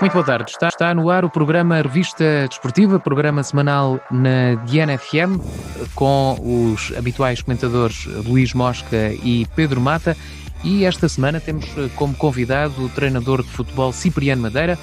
Muito boa tarde. Está no ar o programa Revista Desportiva, programa semanal na Diana FM, com os habituais comentadores Luís Mosca e Pedro Mata. E esta semana temos como convidado o treinador de futebol Cipriano Madeira,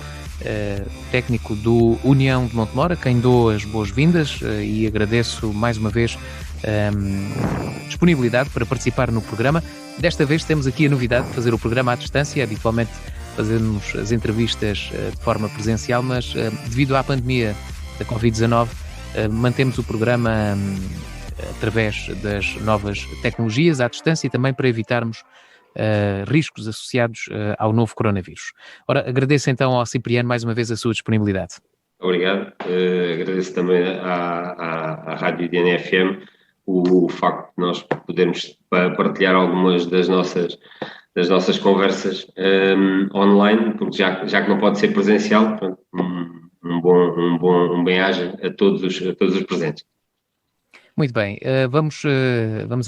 técnico do União de Montemor, a quem dou as boas-vindas e agradeço mais uma vez a disponibilidade para participar no programa. Desta vez temos aqui a novidade de fazer o programa à distância. Habitualmente fazemos as entrevistas de forma presencial, mas devido à pandemia da Covid-19 mantemos o programa através das novas tecnologias à distância e também para evitarmos riscos associados ao novo coronavírus. Ora, agradeço então ao Cipriano mais uma vez a sua disponibilidade. Obrigado. Agradeço também à Rádio DNFM o facto de nós podermos partilhar algumas das nossas conversas online, porque já que não pode ser presencial, um bem-aja a todos os presentes. Muito bem, vamos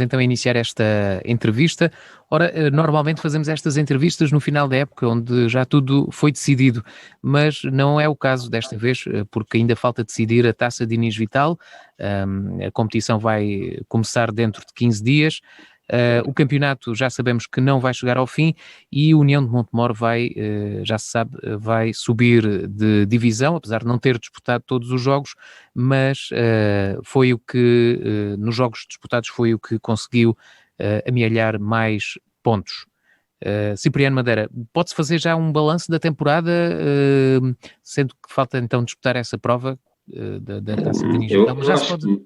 então iniciar esta entrevista. Ora, normalmente fazemos estas entrevistas no final da época, onde já tudo foi decidido, mas não é o caso desta vez, porque ainda falta decidir a Taça de Dinis Vital. A competição vai começar dentro de 15 dias. O campeonato já sabemos que não vai chegar ao fim e o União de Montemor já se sabe, vai subir de divisão, apesar de não ter disputado todos os jogos, mas foi o que, nos jogos disputados, foi o que conseguiu amealhar mais pontos. Cipriano Madeira, pode-se fazer já um balanço da temporada, sendo que falta então disputar essa prova da Taça de Dinis Vital, mas já se pode...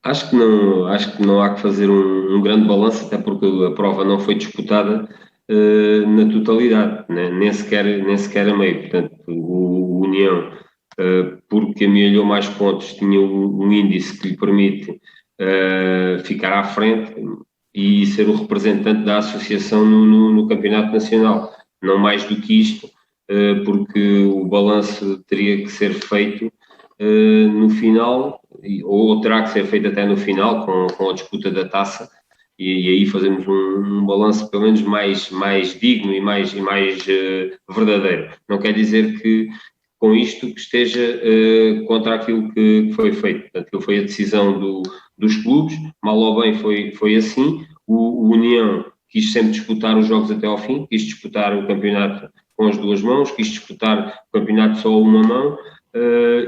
Acho que não há que fazer um grande balanço, até porque a prova não foi disputada na totalidade, né? nem sequer a meio. Portanto, o União, porque amealhou mais pontos, tinha um índice que lhe permite ficar à frente e ser o representante da associação no Campeonato Nacional. Não mais do que isto, porque o balanço teria que ser feito no final, ou terá que ser feito até no final, com a disputa da taça, e aí fazemos um balanço pelo menos mais digno e mais verdadeiro. Não quer dizer que com isto que esteja contra aquilo que foi feito. Portanto, aquilo foi a decisão dos clubes, mal ou bem foi assim. O União quis sempre disputar os jogos até ao fim, quis disputar o campeonato com as duas mãos, quis disputar o campeonato só a uma mão,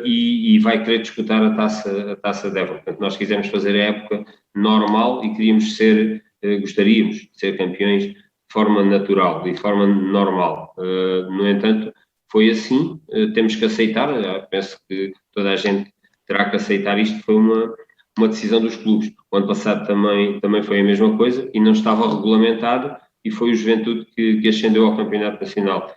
e vai querer disputar a taça de Évora. Portanto, nós quisemos fazer a época normal e gostaríamos de ser campeões de forma natural e de forma normal. No entanto, foi assim, temos que aceitar, penso que toda a gente terá que aceitar isto, foi uma decisão dos clubes. O ano passado também foi a mesma coisa e não estava regulamentado e foi o Juventude que ascendeu ao Campeonato Nacional.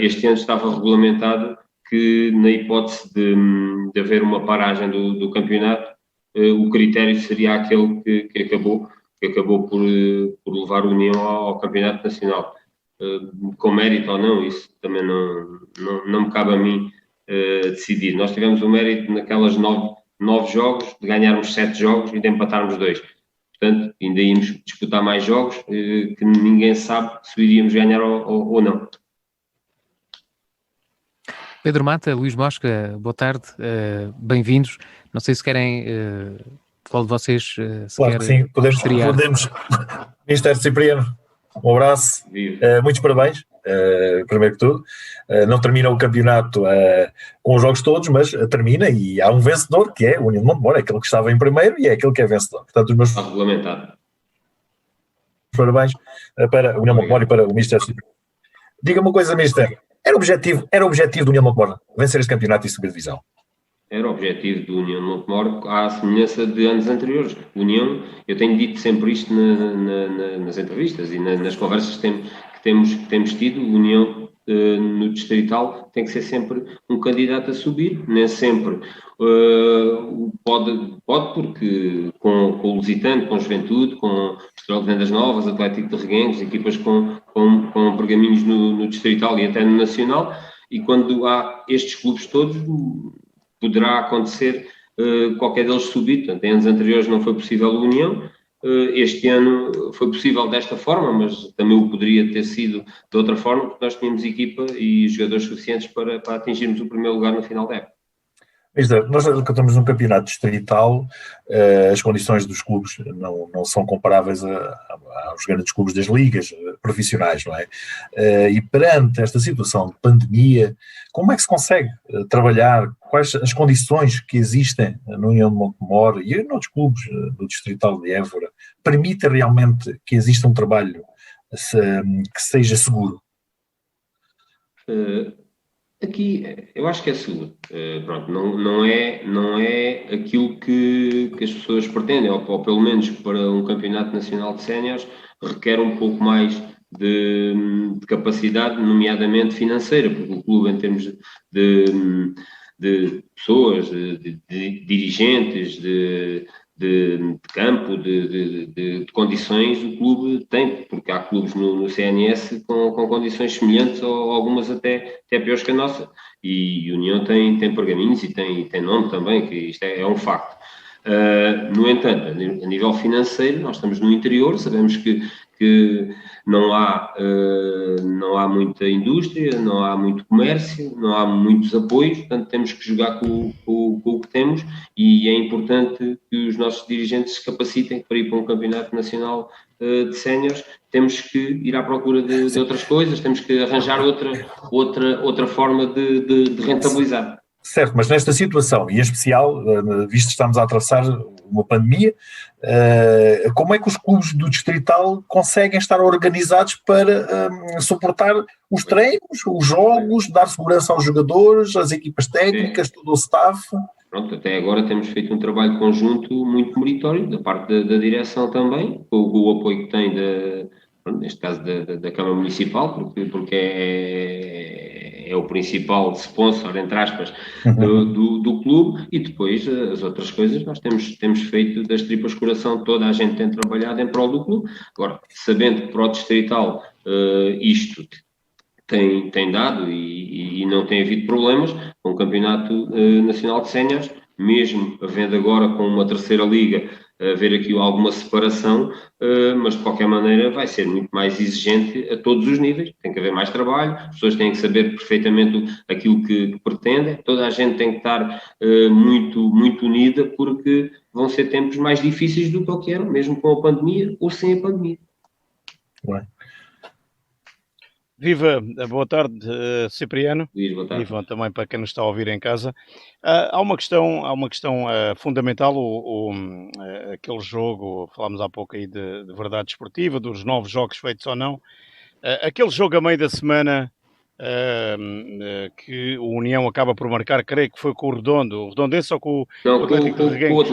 Este ano estava regulamentado que, na hipótese de haver uma paragem do campeonato, o critério seria aquele que acabou por levar a União ao Campeonato Nacional. Com mérito ou não, isso também não me cabe a mim decidir. Nós tivemos o mérito naquelas 9 jogos, de ganharmos 7 jogos e de empatarmos 2. Portanto, ainda íamos disputar mais jogos, que ninguém sabe se iríamos ganhar ou não. Pedro Mata, Luís Mosca, boa tarde, bem-vindos. Não sei se querem, qual de vocês claro que sim, podemos. Ministério Cipriano, um abraço, muitos parabéns, primeiro que tudo. Não termina o campeonato com os jogos todos, mas termina e há um vencedor, que é o União de Montemor, é aquele que estava em primeiro e é aquele que é vencedor. Portanto, os meus parabéns para o União de Montemor e para o Ministério Cipriano. Diga-me uma coisa, Ministério. Era o objetivo do União de Montemor vencer este campeonato e subir divisão? Era o objetivo do União de Montemor, à semelhança de anos anteriores. União, eu tenho dito sempre isto nas entrevistas e nas conversas que temos tido, o União no Distrital tem que ser sempre um candidato a subir, nem sempre pode porque com o Lusitano, com a Juventude, com o Estrela de Vendas Novas, Atlético de Reguengos, equipas com pergaminhos no Distrital e até no Nacional, e quando há estes clubes todos, poderá acontecer qualquer deles subir. Portanto, em anos anteriores não foi possível a União, Este ano foi possível desta forma, mas também o poderia ter sido de outra forma, porque nós tínhamos equipa e jogadores suficientes para atingirmos o primeiro lugar no final da época. Nós estamos num campeonato distrital, as condições dos clubes não são comparáveis aos grandes clubes das ligas profissionais, não é? E perante esta situação de pandemia, como é que se consegue trabalhar? Quais as condições que existem no União de Montemor e em outros clubes do distrital de Évora permitem realmente que exista um trabalho que seja seguro? Aqui, eu acho que é seguro. Pronto, não é aquilo que as pessoas pretendem, ou pelo menos para um campeonato nacional de séniores requer um pouco mais de capacidade, nomeadamente financeira, porque o clube, em termos de pessoas, de dirigentes, de campo, de condições, o clube tem, porque há clubes no CNS com condições semelhantes ou algumas até piores que a nossa, e a União tem pergaminhos e tem nome também, que isto é um facto. No entanto, a nível financeiro, nós estamos no interior, sabemos que não há muita indústria, não há muito comércio, não há muitos apoios, portanto temos que jogar com o que temos, e é importante que os nossos dirigentes se capacitem para ir para um campeonato nacional de séniores. Temos que ir à procura de outras coisas, temos que arranjar outra forma de rentabilizar. Certo, mas nesta situação, e em especial, visto que estamos a atravessar uma pandemia, como é que os clubes do distrital conseguem estar organizados para suportar os treinos, os jogos, dar segurança aos jogadores, às equipas técnicas, todo o staff? Pronto, até agora temos feito um trabalho conjunto muito meritório, da parte da direção também, com o apoio que tem, neste caso, da Câmara Municipal, porque é o principal sponsor, entre aspas, do clube, e depois as outras coisas nós temos feito das tripas coração, toda a gente tem trabalhado em prol do clube. Agora, sabendo que para o distrital isto tem dado e não tem havido problemas, com o Campeonato Nacional de Séniores, mesmo havendo agora com uma terceira liga, haver aqui alguma separação, mas de qualquer maneira vai ser muito mais exigente a todos os níveis, tem que haver mais trabalho, as pessoas têm que saber perfeitamente aquilo que pretendem, toda a gente tem que estar muito, muito unida, porque vão ser tempos mais difíceis do que o que eram, mesmo com a pandemia ou sem a pandemia. Bem. Viva, boa tarde, Cipriano. Boa tarde. Viva também para quem nos está a ouvir em casa. Há uma questão fundamental, aquele jogo, falámos há pouco aí de verdade esportiva, dos novos jogos feitos ou não. Aquele jogo a meio da semana que o União acaba por marcar, creio que foi com o Redondense ou com o Atlético de Reguengos.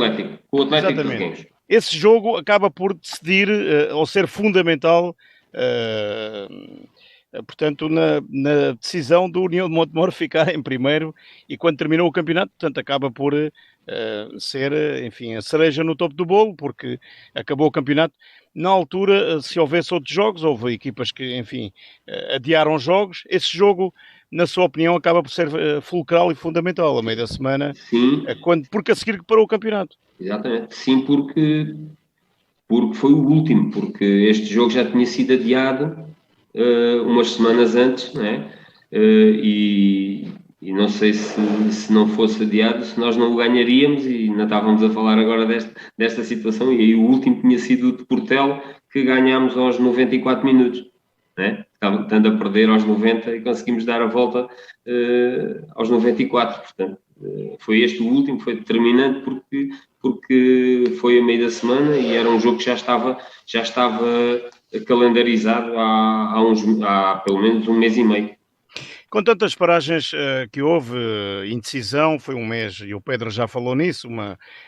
Com o Atlético de Reguengos. Esse jogo acaba por decidir, ou ser fundamental, portanto, na decisão do União de Montemor ficar em primeiro, e quando terminou o campeonato, portanto, acaba por ser, enfim, a cereja no topo do bolo, porque acabou o campeonato. Na altura, se houvesse outros jogos, houve equipas que, enfim, adiaram jogos. Esse jogo, na sua opinião, acaba por ser fulcral e fundamental, a meio da semana, porque a seguir que parou o campeonato. Exatamente, sim, porque foi o último, porque este jogo já tinha sido adiado umas semanas antes, não é? E não sei se não fosse adiado, se nós não o ganharíamos, e ainda estávamos a falar agora desta situação, e aí o último tinha sido o de Portelo, que ganhámos aos 94 minutos, não é? Estando a perder aos 90 e conseguimos dar a volta aos 94, portanto, foi este o último, foi determinante porque foi a meio da semana e era um jogo que já estava calendarizado há pelo menos um mês e meio. Com tantas paragens que houve, indecisão, foi um mês, e o Pedro já falou nisso,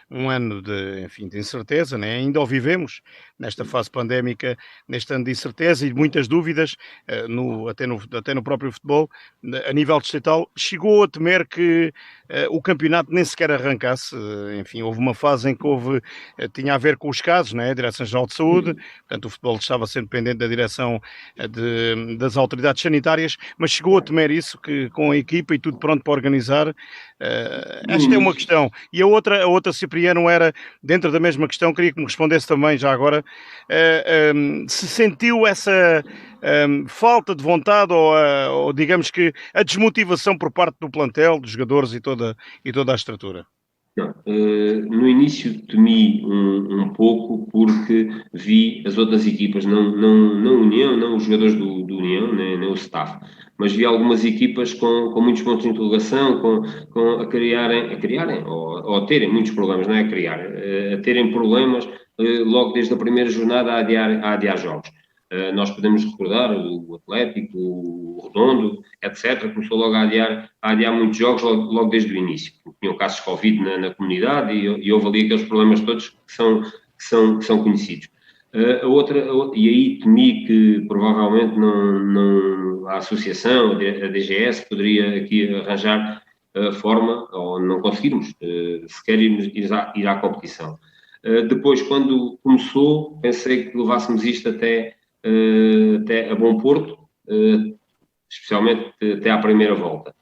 um ano de incerteza, né? Ainda o vivemos nesta fase pandémica, neste ano de incerteza e de muitas dúvidas, até no próprio futebol, a nível distrital. Chegou a temer que o campeonato nem sequer arrancasse. Enfim, houve uma fase em que tinha a ver com os casos, né? A Direção-Geral de Saúde, portanto o futebol estava sempre pendente da direção das autoridades sanitárias, mas chegou a temer isso, que com a equipa e tudo pronto para organizar. Esta é uma questão. E a outra, Cipriano, era, dentro da mesma questão, queria que me respondesse também, já agora, se sentiu essa falta de vontade ou digamos que a desmotivação por parte do plantel, dos jogadores e toda a estrutura. Não. No início temi um pouco porque vi as outras equipas, não União, não os jogadores do União, nem o staff, mas vi algumas equipas com muitos pontos de interrogação, a criarem ou a terem muitos problemas, não é a criar, a terem problemas logo desde a primeira jornada a adiar jogos. Nós podemos recordar o Atlético, o Redondo, etc. Começou logo a adiar muitos jogos logo desde o início. Tinham casos de Covid na comunidade e houve ali aqueles problemas todos que são conhecidos. E aí temi que provavelmente a associação, a DGS, poderia aqui arranjar forma, ou não conseguirmos sequer ir à competição. Depois, quando começou, pensei que levássemos isto até a bom porto, especialmente até à primeira volta.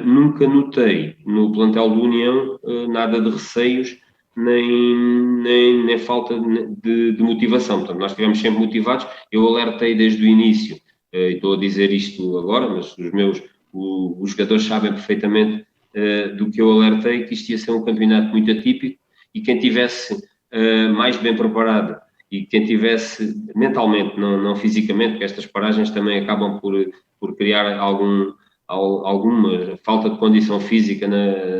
Nunca notei no plantel do União nada de receios nem falta de motivação. Portanto, nós estivemos sempre motivados. Eu alertei desde o início, e estou a dizer isto agora, mas os jogadores sabem perfeitamente do que eu alertei, que isto ia ser um campeonato muito atípico e quem tivesse mais bem preparado e quem tivesse mentalmente, não fisicamente, porque estas paragens também acabam por criar alguma falta de condição física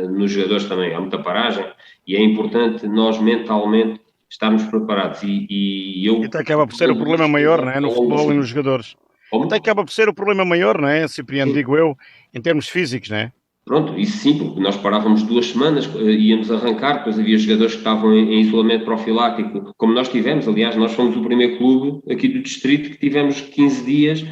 nos jogadores também. Há muita paragem e é importante nós mentalmente estarmos preparados. E até acaba por ser o problema maior, não é? No futebol e nos jogadores. Até acaba por ser o problema maior, não é, Cipriano, digo eu, em termos físicos, não é? Pronto, isso sim, porque nós parávamos 2 semanas, íamos arrancar, depois havia jogadores que estavam em isolamento profilático, como nós tivemos. Aliás, nós fomos o primeiro clube aqui do distrito que tivemos 15 dias,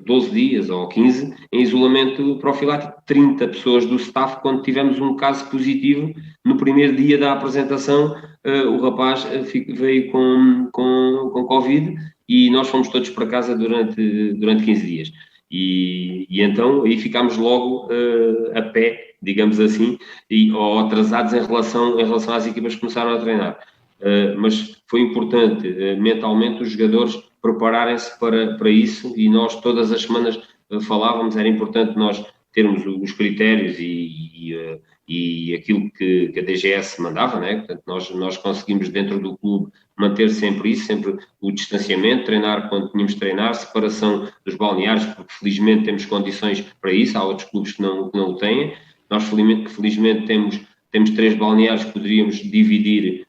12 dias ou 15, em isolamento profilático. 30 pessoas do staff, quando tivemos um caso positivo, no primeiro dia da apresentação, o rapaz veio com Covid e nós fomos todos para casa durante 15 dias. E então aí ficámos logo a pé, digamos assim, ou atrasados em relação às equipas que começaram a treinar. Mas foi importante mentalmente os jogadores prepararem-se para isso e nós todas as semanas falávamos, era importante nós termos os critérios e aquilo que a DGS mandava, né? Portanto, nós conseguimos dentro do clube manter sempre isso, sempre o distanciamento, treinar quando tínhamos de treinar, separação dos balneários, porque felizmente temos condições para isso, há outros clubes que não o têm. Nós felizmente temos 3 balneários que poderíamos dividir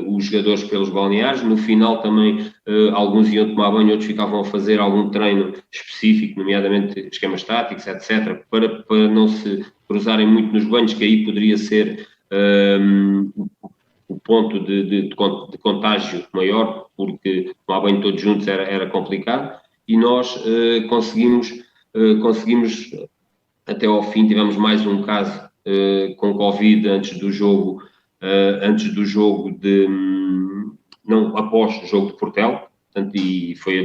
os jogadores pelos balneários. No final também alguns iam tomar banho, outros ficavam a fazer algum treino específico, nomeadamente esquemas táticos, etc., para não se cruzarem muito nos banhos, que aí poderia ser o ponto de contágio maior, porque tomar banho todos juntos era complicado, e nós conseguimos até ao fim. Tivemos mais um caso com Covid antes do jogo após o jogo de Portel, portanto, e foi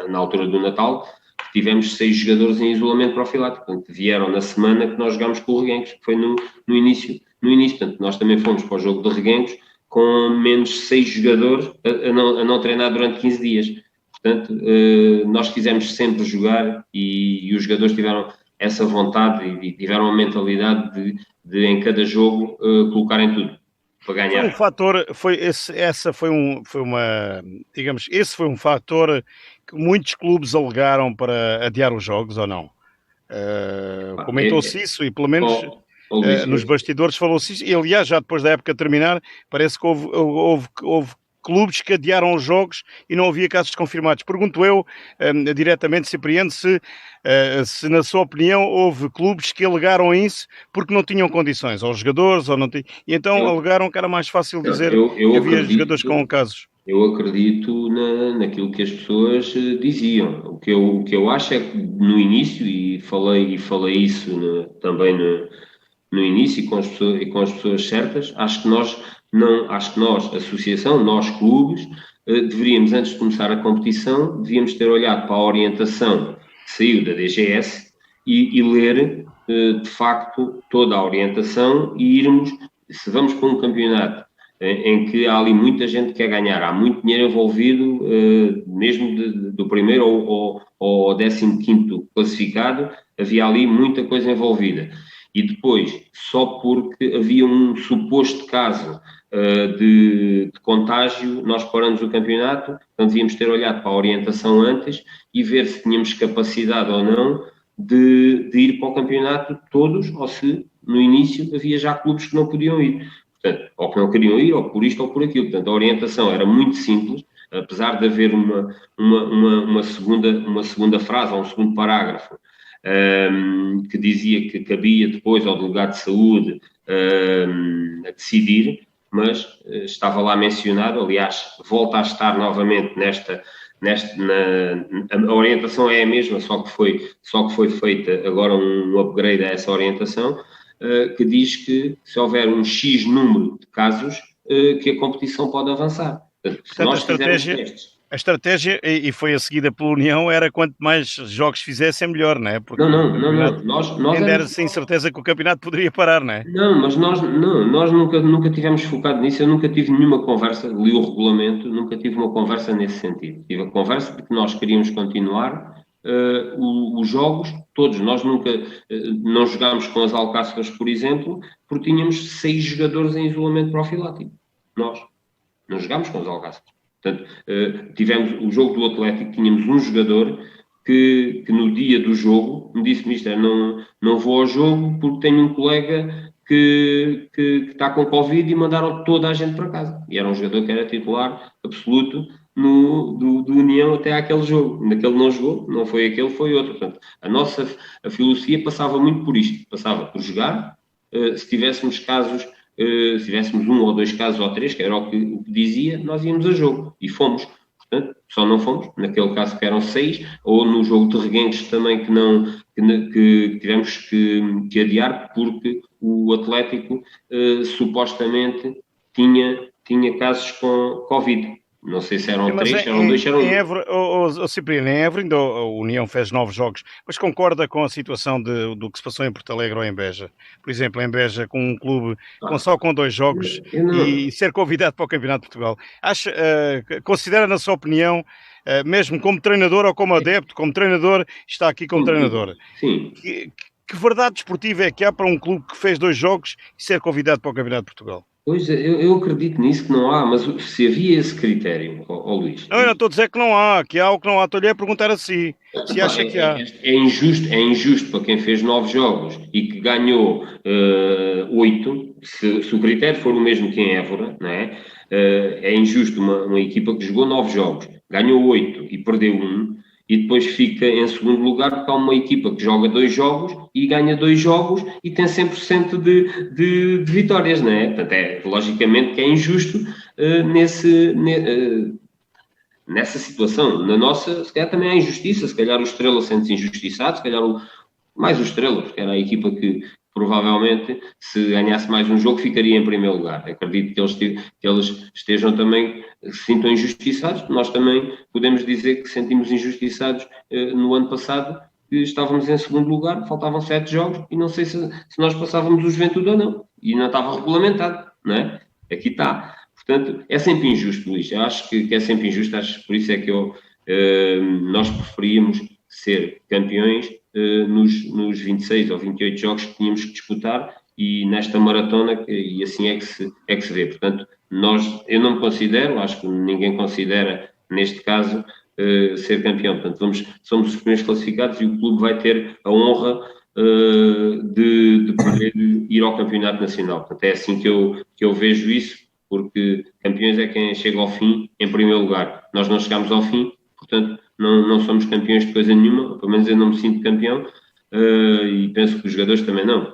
na altura do Natal. Tivemos 6 jogadores em isolamento profilático, portanto, vieram na semana que nós jogámos com o Reguengos, que foi no início, portanto, nós também fomos para o jogo de Reguengos com menos 6 jogadores a não treinar durante 15 dias. Portanto, nós quisemos sempre jogar e os jogadores tiveram essa vontade e tiveram a mentalidade de em cada jogo colocarem tudo para ganhar. Foi um fator, esse foi um fator que muitos clubes alegaram para adiar os jogos, ou não? Comentou-se isso e pelo menos nos bastidores falou-se isso. E aliás, já depois da época terminar, parece que houve clubes que adiaram os jogos e não havia casos confirmados. Pergunto eu, diretamente, Cipriano, se na sua opinião houve clubes que alegaram isso porque não tinham condições, aos jogadores, ou não tinham, e então alegaram que era mais fácil dizer que havia jogadores com casos. Eu acredito naquilo que as pessoas diziam. O que eu acho é que no início, e falei isso também no início e com as pessoas certas, acho que nós, associação, nós clubes, deveríamos, antes de começar a competição, devíamos ter olhado para a orientação que saiu da DGS e ler, de facto, toda a orientação e irmos, se vamos para um campeonato em que há ali muita gente que quer ganhar, há muito dinheiro envolvido, mesmo do primeiro ou 15º classificado, havia ali muita coisa envolvida. E depois, só porque havia um suposto caso de contágio, nós paramos o campeonato, então devíamos ter olhado para a orientação antes e ver se tínhamos capacidade ou não de ir para o campeonato todos, ou se no início havia já clubes que não podiam ir. Portanto, ou que não queriam ir, ou por isto ou por aquilo. Portanto, a orientação era muito simples, apesar de haver uma segunda frase ou um segundo parágrafo que dizia que cabia depois ao delegado de saúde a decidir, mas estava lá mencionado, aliás, volta a estar novamente a orientação é a mesma, só que foi feita agora um upgrade a essa orientação, que diz que se houver um X número de casos, que a competição pode avançar. Portanto, nós a estratégia, e foi a seguida pela União, era quanto mais jogos fizessem, melhor, não é? Porque não. Nós era sem certeza que o campeonato poderia parar, não é? Não, mas nós nunca tivemos focado nisso. Eu nunca tive nenhuma conversa, li o regulamento, nunca tive uma conversa nesse sentido. Tive a conversa de que nós queríamos continuar os jogos todos. Nós nunca não jogámos com as Alcáceras, por exemplo, porque tínhamos 6 jogadores em isolamento profilático. Nós não jogámos com as Alcáceras. Portanto, tivemos o jogo do Atlético, tínhamos um jogador que no dia do jogo me disse: Mister, não vou ao jogo porque tenho um colega que está com Covid, e mandaram toda a gente para casa. E era um jogador que era titular absoluto do União até àquele jogo. Naquele não jogou, não foi aquele, foi outro. Portanto, a filosofia passava muito por isto. Passava por jogar. Se tivéssemos casos, se tivéssemos 1 ou 2 casos ou 3, que era o que dizia, nós íamos a jogo. E fomos. Portanto, só não fomos, naquele caso que eram 6, ou no jogo de Reguengos também que tivemos que adiar, porque o Atlético supostamente tinha casos com Covid. Não sei se eram 3, se eram 2, se eram 1. Cipriano, em Évora ainda a União fez 9 jogos, mas concorda com a situação do que se passou em Porto Alegre ou em Beja? Por exemplo, em Beja, com um clube só com 2 jogos e ser convidado para o Campeonato de Portugal. Considera, na sua opinião, mesmo como treinador ou como adepto, como treinador, está aqui como treinador. Sim. Que verdade desportiva é que há para um clube que fez 2 jogos e ser convidado para o Campeonato de Portugal? Pois, eu acredito nisso, que não há, mas se havia esse critério, Luís... Não, eu não estou a dizer que não há, que há ou que não há, estou-lhe a perguntar a si, se acha que há. É injusto para quem fez 9 jogos e que ganhou 8, se o critério for o mesmo que em Évora, não é? É injusto uma equipa que jogou 9 jogos, ganhou 8 e perdeu 1, e depois fica em segundo lugar porque há uma equipa que joga 2 jogos e ganha 2 jogos e tem 100% de vitórias, não é? Portanto, logicamente que é injusto nessa situação. Na nossa, se calhar também há injustiça, se calhar o Estrela sente-se injustiçado, se calhar mais o Estrela, porque era a equipa que provavelmente, se ganhasse mais um jogo, ficaria em primeiro lugar. Acredito que eles estejam também, se sintam injustiçados. Nós também podemos dizer que sentimos injustiçados no ano passado, que estávamos em segundo lugar, faltavam 7 jogos, e não sei se nós passávamos o Juventude ou não. E não estava regulamentado, não é? Aqui está. Portanto, é sempre injusto, Luís. Eu acho que é sempre injusto, por isso é que nós preferíamos ser campeões nos 26 ou 28 jogos que tínhamos que disputar, e nesta maratona, e assim é que se vê. Portanto, eu não me considero, acho que ninguém considera, neste caso, ser campeão. Portanto, somos os primeiros classificados e o clube vai ter a honra de poder ir ao campeonato nacional. Portanto, é assim que eu vejo isso, porque campeões é quem chega ao fim em primeiro lugar. Nós não chegamos ao fim, portanto, não somos campeões de coisa nenhuma, pelo menos eu não me sinto campeão, e penso que os jogadores também não.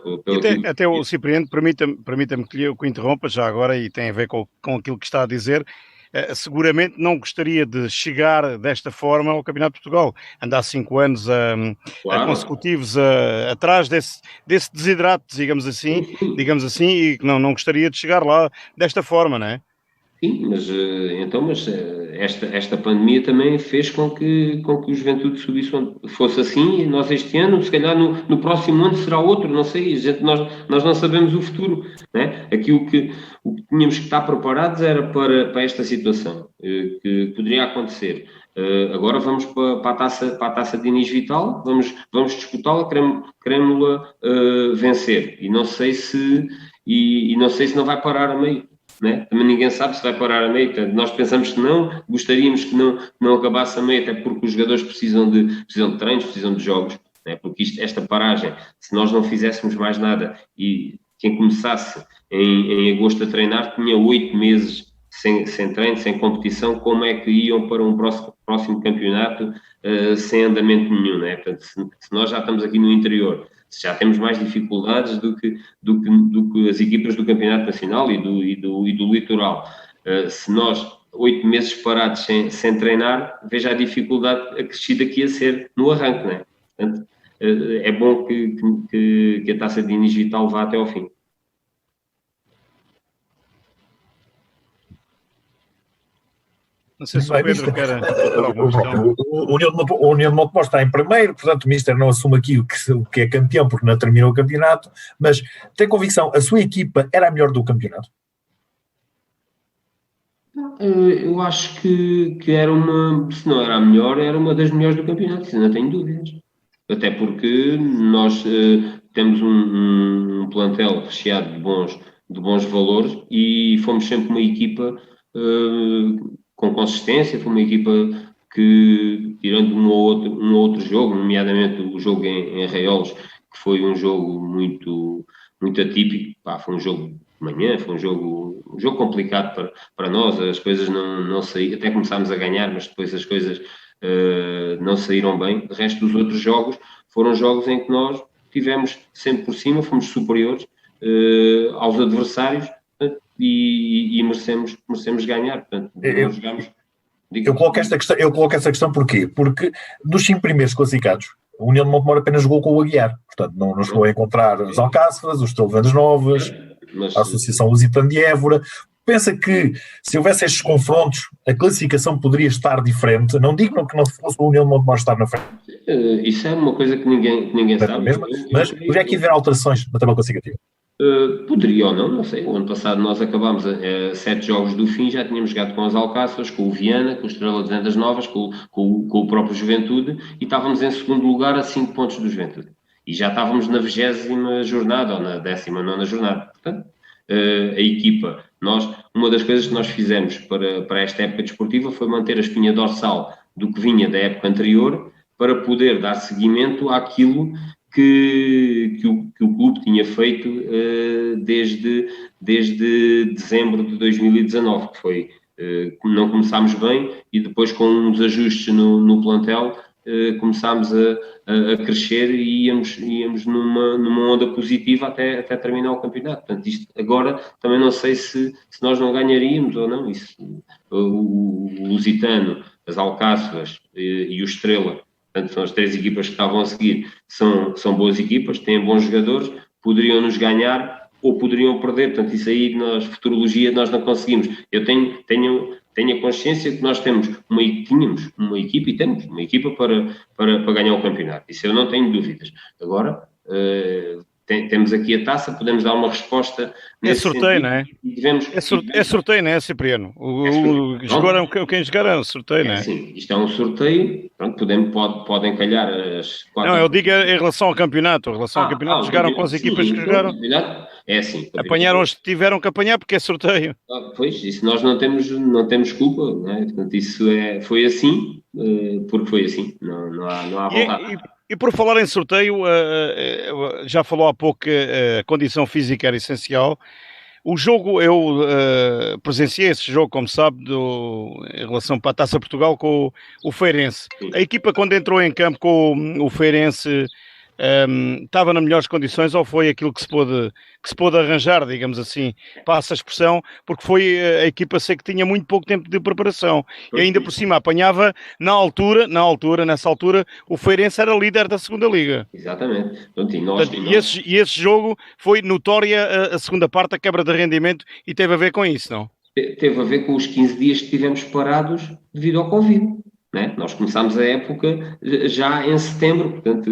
Até o Cipriano, permita-me que o interrompa já agora, e tem a ver com aquilo que está a dizer. seguramente não gostaria de chegar desta forma ao Campeonato de Portugal, andar 5 anos consecutivos atrás desse desidrato, digamos assim, e que não gostaria de chegar lá desta forma, não é? Sim, mas esta pandemia também fez com que o Juventude fosse assim, e nós este ano, se calhar no próximo ano será outro, não sei, nós não sabemos o futuro, né? Aqui o que tínhamos que estar preparados era para esta situação que poderia acontecer. Agora vamos para a taça de Inês Vital, vamos disputá-la, queremos-la vencer, e não sei se não vai parar a meio. Né? Também ninguém sabe se vai parar a meio. Nós pensamos que não, gostaríamos que não acabasse a meio, até porque os jogadores precisam de treinos, precisam de jogos, né? Porque esta paragem, se nós não fizéssemos mais nada e quem começasse em agosto a treinar tinha 8 meses sem treino, sem competição, como é que iam para um próximo campeonato sem andamento nenhum, né? Portanto, se nós já estamos aqui no interior, já temos mais dificuldades do que as equipas do Campeonato Nacional e do Litoral. Se nós 8 meses parados sem treinar, veja a dificuldade acrescida que ia ser no arranque, né? Portanto, é bom que a taça de Inês Vital vá até ao fim. Não sei se o Pedro quer o União de Montemor está em primeiro, portanto o Mister não assume aqui o que é campeão, porque não terminou o campeonato, mas tem convicção, a sua equipa era a melhor do campeonato? Eu acho que era se não era a melhor, era uma das melhores do campeonato, não tenho dúvidas. Até porque nós temos um plantel recheado de bons valores e fomos sempre uma equipa com consistência, foi uma equipa que, tirando um ou outro jogo, nomeadamente o jogo em Arraiolos, que foi um jogo muito, muito atípico, foi um jogo de manhã, foi um jogo complicado para nós, as coisas não saíram, até começámos a ganhar, mas depois as coisas não saíram bem. O resto dos outros jogos foram jogos em que nós tivemos sempre por cima, fomos superiores aos adversários, e merecemos ganhar. Portanto, nós jogamos. Eu coloco esta questão porquê? Porque dos 5 primeiros classificados, a União de Montemor apenas jogou com o Aguiar. Portanto, não chegou a encontrar os Alcáceras, os Estrela Novas, a Associação Lusitana de Évora. Pensa que, se houvesse estes confrontos, a classificação poderia estar diferente? Não digo que não fosse a União de Montemor estar na frente. Isso é uma coisa que ninguém sabe. Mas poderia aqui haver alterações na tabela classificativa? Poderia ou não sei. O ano passado nós acabámos 7 jogos do fim, já tínhamos jogado com as Alcáçovas, com o Viana, com o Estrela de Vendas Novas, com o próprio Juventude, e estávamos em segundo lugar a 5 pontos do Juventude. E já estávamos na 20ª jornada, ou na 19ª jornada. Portanto, a equipa, uma das coisas que nós fizemos para esta época desportiva foi manter a espinha dorsal do que vinha da época anterior, para poder dar seguimento àquilo que o clube tinha feito desde dezembro de 2019, que foi, não começámos bem, e depois com uns ajustes no plantel começámos a crescer e íamos numa onda positiva até terminar o campeonato. Portanto, isto agora também não sei se nós não ganharíamos ou não. O Lusitano, as Alcáceras e o Estrela, portanto, são as 3 equipas que estavam a seguir, são boas equipas, têm bons jogadores, poderiam nos ganhar ou poderiam perder. Portanto, isso aí, futurologia, nós não conseguimos. Eu tenho a consciência que nós tínhamos uma equipa e temos uma equipa para ganhar o campeonato. Isso eu não tenho dúvidas. Agora, temos aqui a taça, podemos dar uma resposta. É sorteio, não é? É sorteio, não é, Cipriano? Quem jogar é um sorteio, não é? Sim, isto é um sorteio. Pronto, podem calhar as 4. Não, eu digo em relação ao campeamento. Em relação ao campeonato, jogaram com as equipas que jogaram. É assim. Apanharam os que tiveram que apanhar porque é sorteio. Pois, isso nós não temos culpa, não é? Portanto, isso foi assim, porque foi assim. Não há vontade. E por falar em sorteio, já falou há pouco que a condição física era essencial. O jogo, eu presenciei esse jogo, como sabe, em relação para a Taça Portugal com o Feirense. A equipa, quando entrou em campo com o Feirense, estava nas melhores condições ou foi aquilo que se pôde arranjar, digamos assim, passa a expressão, porque foi a equipa sei que tinha muito pouco tempo de preparação e ainda por cima apanhava nessa altura, o Feirense era líder da segunda Liga. Exatamente. E esse jogo foi notória a segunda parte, a quebra de rendimento, e teve a ver com isso, não? Teve a ver com os 15 dias que tivemos parados devido ao Covid. Né? Nós começámos a época já em setembro, portanto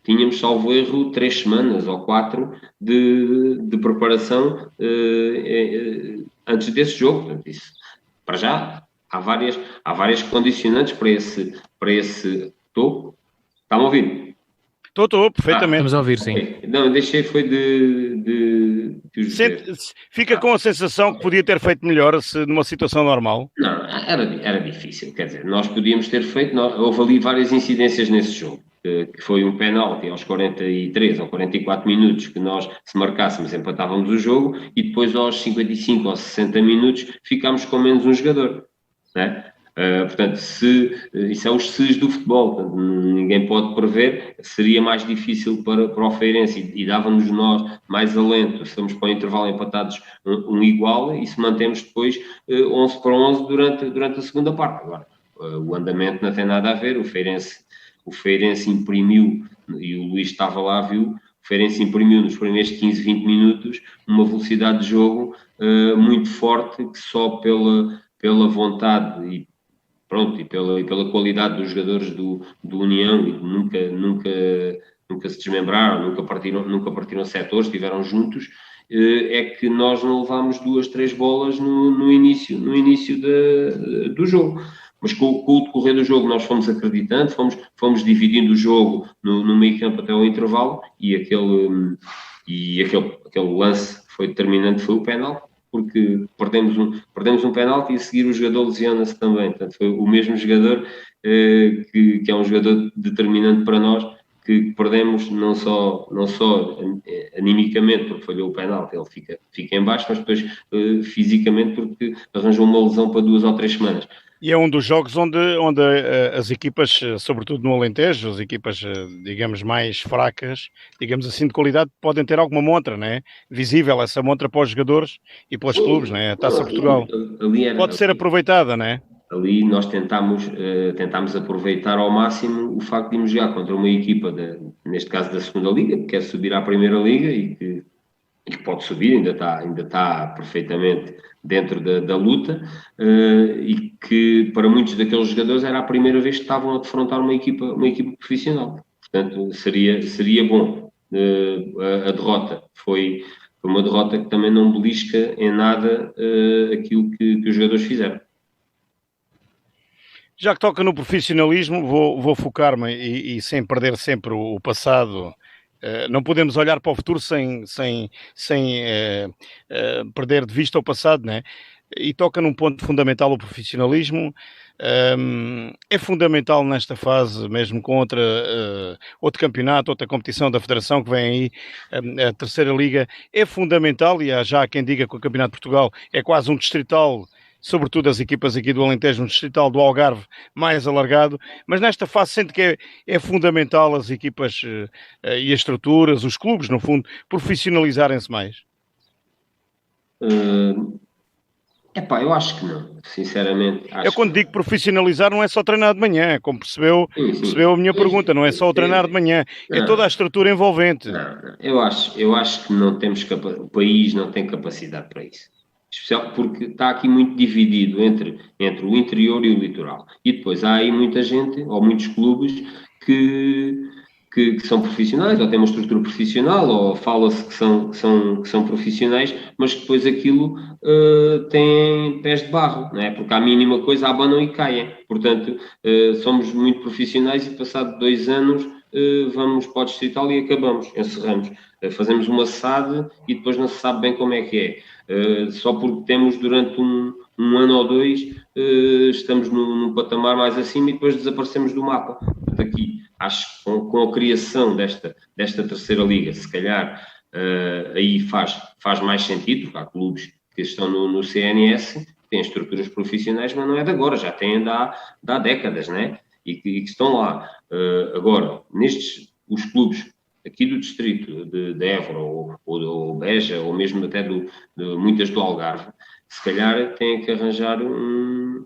tínhamos salvo erro 3 semanas ou 4 de preparação antes desse jogo. Portanto, isso, para já há várias condicionantes para esse topo. Está-me a ouvir? Estou, perfeitamente. Estamos a ouvir, sim. Okay. Não, deixei foi de Fica com a sensação que podia ter feito melhor se numa situação normal? Não, era difícil, quer dizer, nós podíamos ter feito, houve ali várias incidências nesse jogo, que foi um penalti aos 43 ou 44 minutos, que nós, se marcássemos, empatávamos o jogo, e depois aos 55 ou 60 minutos ficámos com menos um jogador, né? Portanto, isso é os se's do futebol, portanto, ninguém pode prever, seria mais difícil para o Feirense e dava-nos nós mais alento se estamos para o intervalo empatados um igual e se mantemos depois 11-11 durante a segunda parte. Agora, o andamento não tem nada a ver, o Feirense imprimiu, e o Luís estava lá, viu, o Feirense imprimiu nos primeiros 15, 20 minutos uma velocidade de jogo muito forte, que só pela vontade e pela qualidade dos jogadores do União, e nunca se desmembraram, nunca partiram setores, estiveram juntos, é que nós não levámos 2, 3 bolas no início do jogo. Mas com o decorrer do jogo nós fomos acreditando, fomos dividindo o jogo no meio campo até ao intervalo, e aquele lance que foi determinante foi o penalti, porque perdemos um penalti e a seguir o jogador lesiona-se também. Portanto, foi o mesmo jogador que é um jogador determinante para nós, que perdemos não só animicamente porque falhou o penalti, ele fica em baixo, mas depois fisicamente porque arranjou uma lesão para 2 ou 3 semanas. E é um dos jogos onde as equipas, sobretudo no Alentejo, as equipas, digamos, mais fracas, digamos assim, de qualidade, podem ter alguma montra, não é? Visível, essa montra para os jogadores e para os clubes, não é? A Taça Portugal. Pode ser aproveitada, não é? Ali nós tentámos aproveitar ao máximo o facto de irmos jogar contra uma equipa, neste caso da segunda Liga, que quer subir à Primeira Liga e que pode subir, ainda está perfeitamente dentro da luta, e que para muitos daqueles jogadores era a primeira vez que estavam a defrontar uma equipa profissional. Portanto, seria bom. A derrota foi uma derrota que também não belisca em nada aquilo que os jogadores fizeram. Já que toca no profissionalismo, vou focar-me e sem perder sempre o passado. Não podemos olhar para o futuro sem perder de vista o passado, né? E toca num ponto fundamental o profissionalismo. É fundamental nesta fase, mesmo com outro campeonato, outra competição da Federação que vem aí, a Terceira Liga, é fundamental, e há já quem diga que o Campeonato de Portugal é quase um distrital, sobretudo as equipas aqui do Alentejo, um distrital do Algarve mais alargado, mas nesta fase sente que é fundamental as equipas e as estruturas, os clubes, no fundo, profissionalizarem-se mais? Eu acho que não, sinceramente. Quando digo profissionalizar, não é só treinar de manhã, como percebeu a minha pergunta, não é só o treinar de manhã, é toda a estrutura envolvente. Não, eu acho que não temos o país não tem capacidade para isso. Especial porque está aqui muito dividido entre o interior e o litoral. E depois há aí muita gente, ou muitos clubes, que são profissionais, ou têm uma estrutura profissional, ou fala-se que são profissionais, mas que depois aquilo tem pés de barro, não é? Porque à mínima coisa abanam e caem. Portanto, somos muito profissionais e passado 2 anos vamos para o distrital e acabamos, encerramos. Fazemos uma SAD e depois não se sabe bem como é que é. Só porque temos durante um ano ou 2, estamos num patamar mais acima e depois desaparecemos do mapa. Portanto, aqui, acho que com a criação desta Terceira Liga, se calhar aí faz mais sentido, porque há clubes que estão no CNS, que têm estruturas profissionais, mas não é de agora, já têm há décadas, né? E que estão lá. Agora, nestes os clubes aqui do distrito de Évora ou Beja, ou mesmo até muitas do Algarve, se calhar têm que arranjar um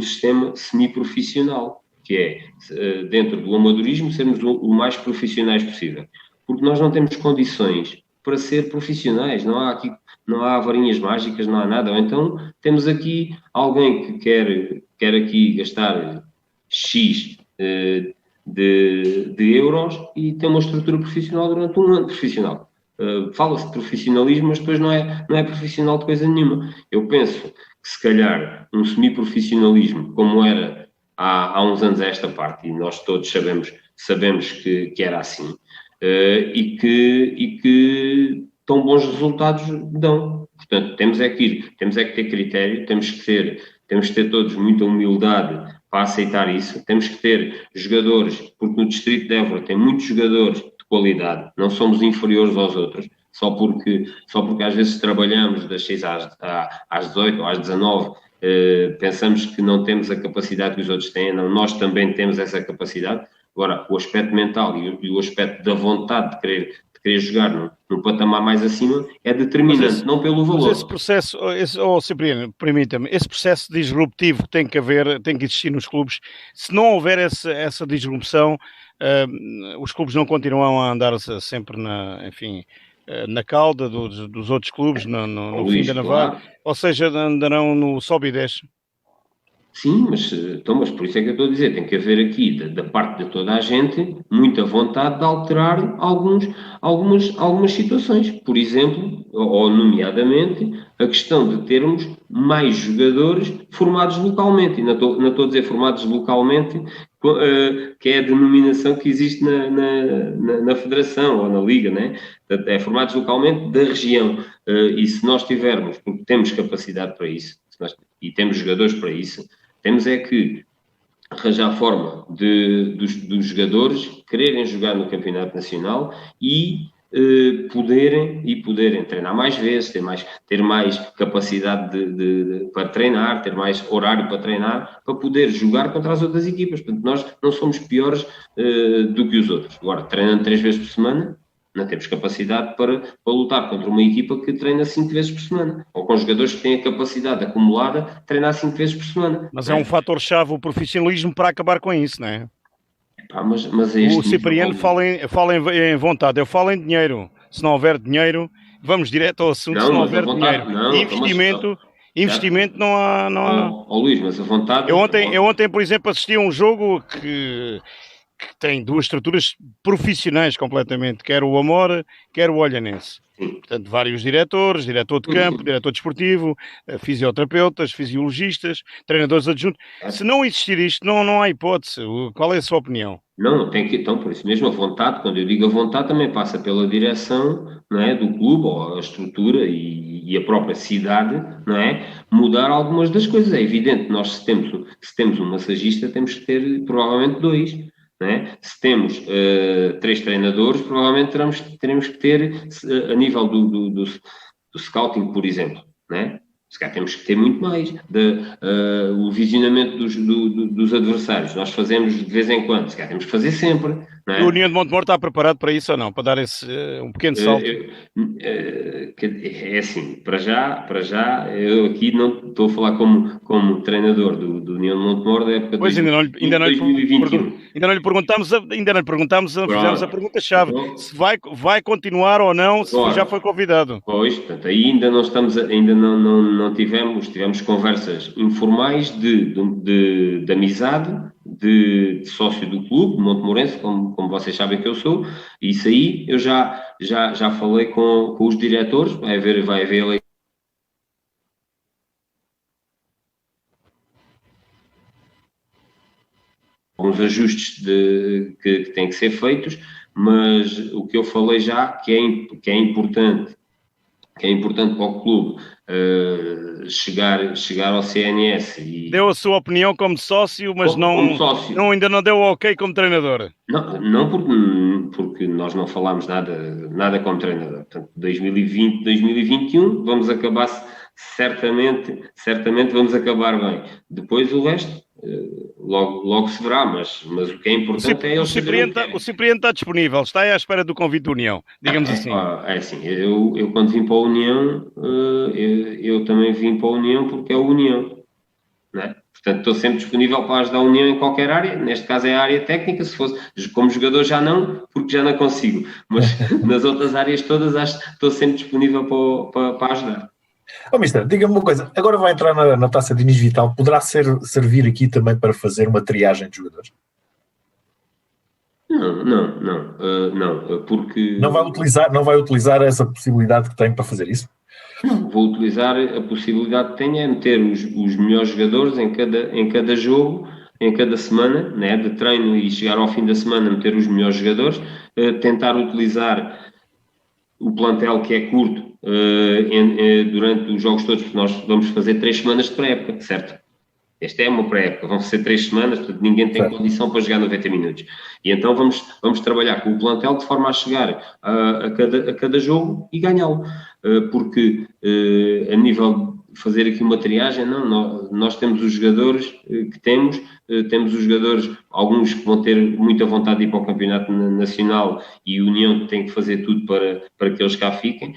sistema semi-profissional, que é, dentro do amadorismo, sermos o mais profissionais possível. Porque nós não temos condições para ser profissionais, não há varinhas mágicas, não há nada. Ou então temos aqui alguém que quer aqui gastar X de euros e tem uma estrutura profissional durante um ano profissional. Fala-se de profissionalismo, mas depois não é profissional de coisa nenhuma. Eu penso que, se calhar, um semi-profissionalismo, como era há uns anos a esta parte, e nós todos sabemos que era assim, e que tão bons resultados dão. Portanto, temos é que ter critério, temos que ter todos muita humildade para aceitar isso, temos que ter jogadores, porque no distrito de Évora tem muitos jogadores de qualidade, não somos inferiores aos outros, só porque às vezes trabalhamos das 6 às 18 ou às 19, pensamos que não temos a capacidade que os outros têm, não, nós também temos essa capacidade. Agora, o aspecto mental e o aspecto da vontade de querer jogar no patamar mais acima é determinante, não pelo valor. Mas esse processo, Cipriano, permita-me, esse processo disruptivo tem que existir nos clubes. Se não houver essa disrupção, os clubes não continuam a andar sempre na cauda dos outros clubes, no fim da navalha, claro. Ou seja, andarão no sobe e desce. Sim, mas por isso é que eu estou a dizer, tem que haver aqui, da parte de toda a gente, muita vontade de alterar algumas situações. Por exemplo, ou nomeadamente, a questão de termos mais jogadores formados localmente. E não estou a dizer formados localmente, que é a denominação que existe na federação ou na liga, né? É formados localmente da região. E se nós tivermos, porque temos capacidade para isso, e temos jogadores para isso, temos é que arranjar a forma dos jogadores quererem jogar no Campeonato Nacional e poderem treinar mais vezes, ter mais capacidade para treinar, ter mais horário para treinar, para poder jogar contra as outras equipas. Portanto, nós não somos piores do que os outros. Agora, treinando 3 vezes por semana, não temos capacidade para lutar contra uma equipa que treina 5 vezes por semana, ou com jogadores que têm a capacidade acumulada de treinar 5 vezes por semana. Mas é um fator-chave o profissionalismo para acabar com isso, não é? Mas o Cipriano fala em vontade, eu falo em dinheiro. Se não houver dinheiro, vamos direto ao assunto. Se não houver dinheiro, investimento não há. Luís, mas a vontade... Eu ontem, por exemplo, assisti a um jogo que tem 2 estruturas profissionais completamente, quer o Amor, quer o Olhanense. Portanto, vários diretores, diretor de campo, diretor desportivo, fisioterapeutas, fisiologistas, treinadores adjuntos. Se não existir isto, não há hipótese. Qual é a sua opinião? Não, tem que, então, por isso mesmo, a vontade, quando eu digo a vontade, também passa pela direção, não é, do clube, ou a estrutura e a própria cidade, não é, mudar algumas das coisas. É evidente, nós se temos um massagista, temos que ter provavelmente 2. Né? Se temos 3 treinadores, provavelmente teremos que ter, a nível do scouting, por exemplo, né? Se calhar temos que ter muito mais. O visionamento dos adversários, nós fazemos de vez em quando, se calhar temos que fazer sempre. Não é? A União de Montemor está preparado para isso ou não? Para dar um pequeno salto? É assim, para já, eu aqui não estou a falar como treinador do União de Montemor da época de 2021. Ainda não lhe perguntámos, fizemos a pergunta-chave, se vai continuar ou não, se já foi convidado. Pois, portanto, aí ainda não tivemos conversas informais de amizade, de sócio do clube, montemorense, como vocês sabem que eu sou, e isso aí eu já falei com os diretores, vai haver alguns ajustes que têm que ser feitos, mas o que eu falei já, que é importante para o clube chegar ao CNS. Deu a sua opinião como sócio, mas ainda não deu o ok como treinador. Não porque nós não falámos nada como treinador. Portanto, 2020, 2021, vamos acabar certamente vamos acabar bem. Depois o resto logo se verá, mas o que é importante é eles saberem. O Cipriano está disponível, está aí à espera do convite da União, digamos assim. É assim, eu quando vim para a União, eu também vim para a União porque é a União, não é? Portanto, estou sempre disponível para ajudar a União em qualquer área, neste caso é a área técnica, se fosse como jogador já não, porque já não consigo, mas nas outras áreas todas acho que estou sempre disponível para ajudar. Mister, diga-me uma coisa, agora vai entrar na Taça Diniz Vital, poderá servir aqui também para fazer uma triagem de jogadores? Não, porque... Não vai utilizar essa possibilidade que tem para fazer isso? Não, vou utilizar a possibilidade que tenho é meter os melhores jogadores em cada jogo, em cada semana, né, de treino, e chegar ao fim da semana meter os melhores jogadores, tentar utilizar o plantel que é curto durante os jogos todos, porque nós vamos fazer 3 semanas de pré-época, certo? Esta é uma pré-época, vão ser 3 semanas, portanto ninguém tem condição para jogar 90 minutos. E então vamos trabalhar com o plantel de forma a chegar a cada jogo e ganhá-lo. Porque a nível de fazer aqui uma triagem, não, nós temos os jogadores que temos os jogadores, alguns que vão ter muita vontade de ir para o campeonato nacional e a União tem que fazer tudo para que eles cá fiquem.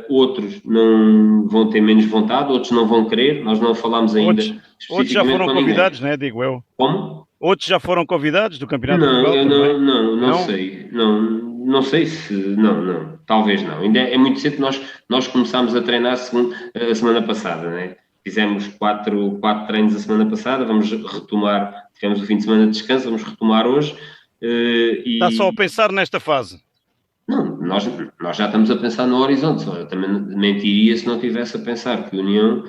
Outros não vão ter menos vontade, outros não vão querer, nós não falámos ainda. Outros já foram convidados, né, digo eu. Como? Outros já foram convidados do Campeonato de Portugal? Não sei. Não sei se... Não. Talvez não. Ainda é muito cedo. Nós começámos a treinar a semana passada, né? Fizemos 4 treinos a semana passada, vamos retomar, tivemos o fim de semana de descanso, vamos retomar hoje. Está só a pensar nesta fase? Não, nós já estamos a pensar no horizonte. Eu também mentiria se não tivesse a pensar que a União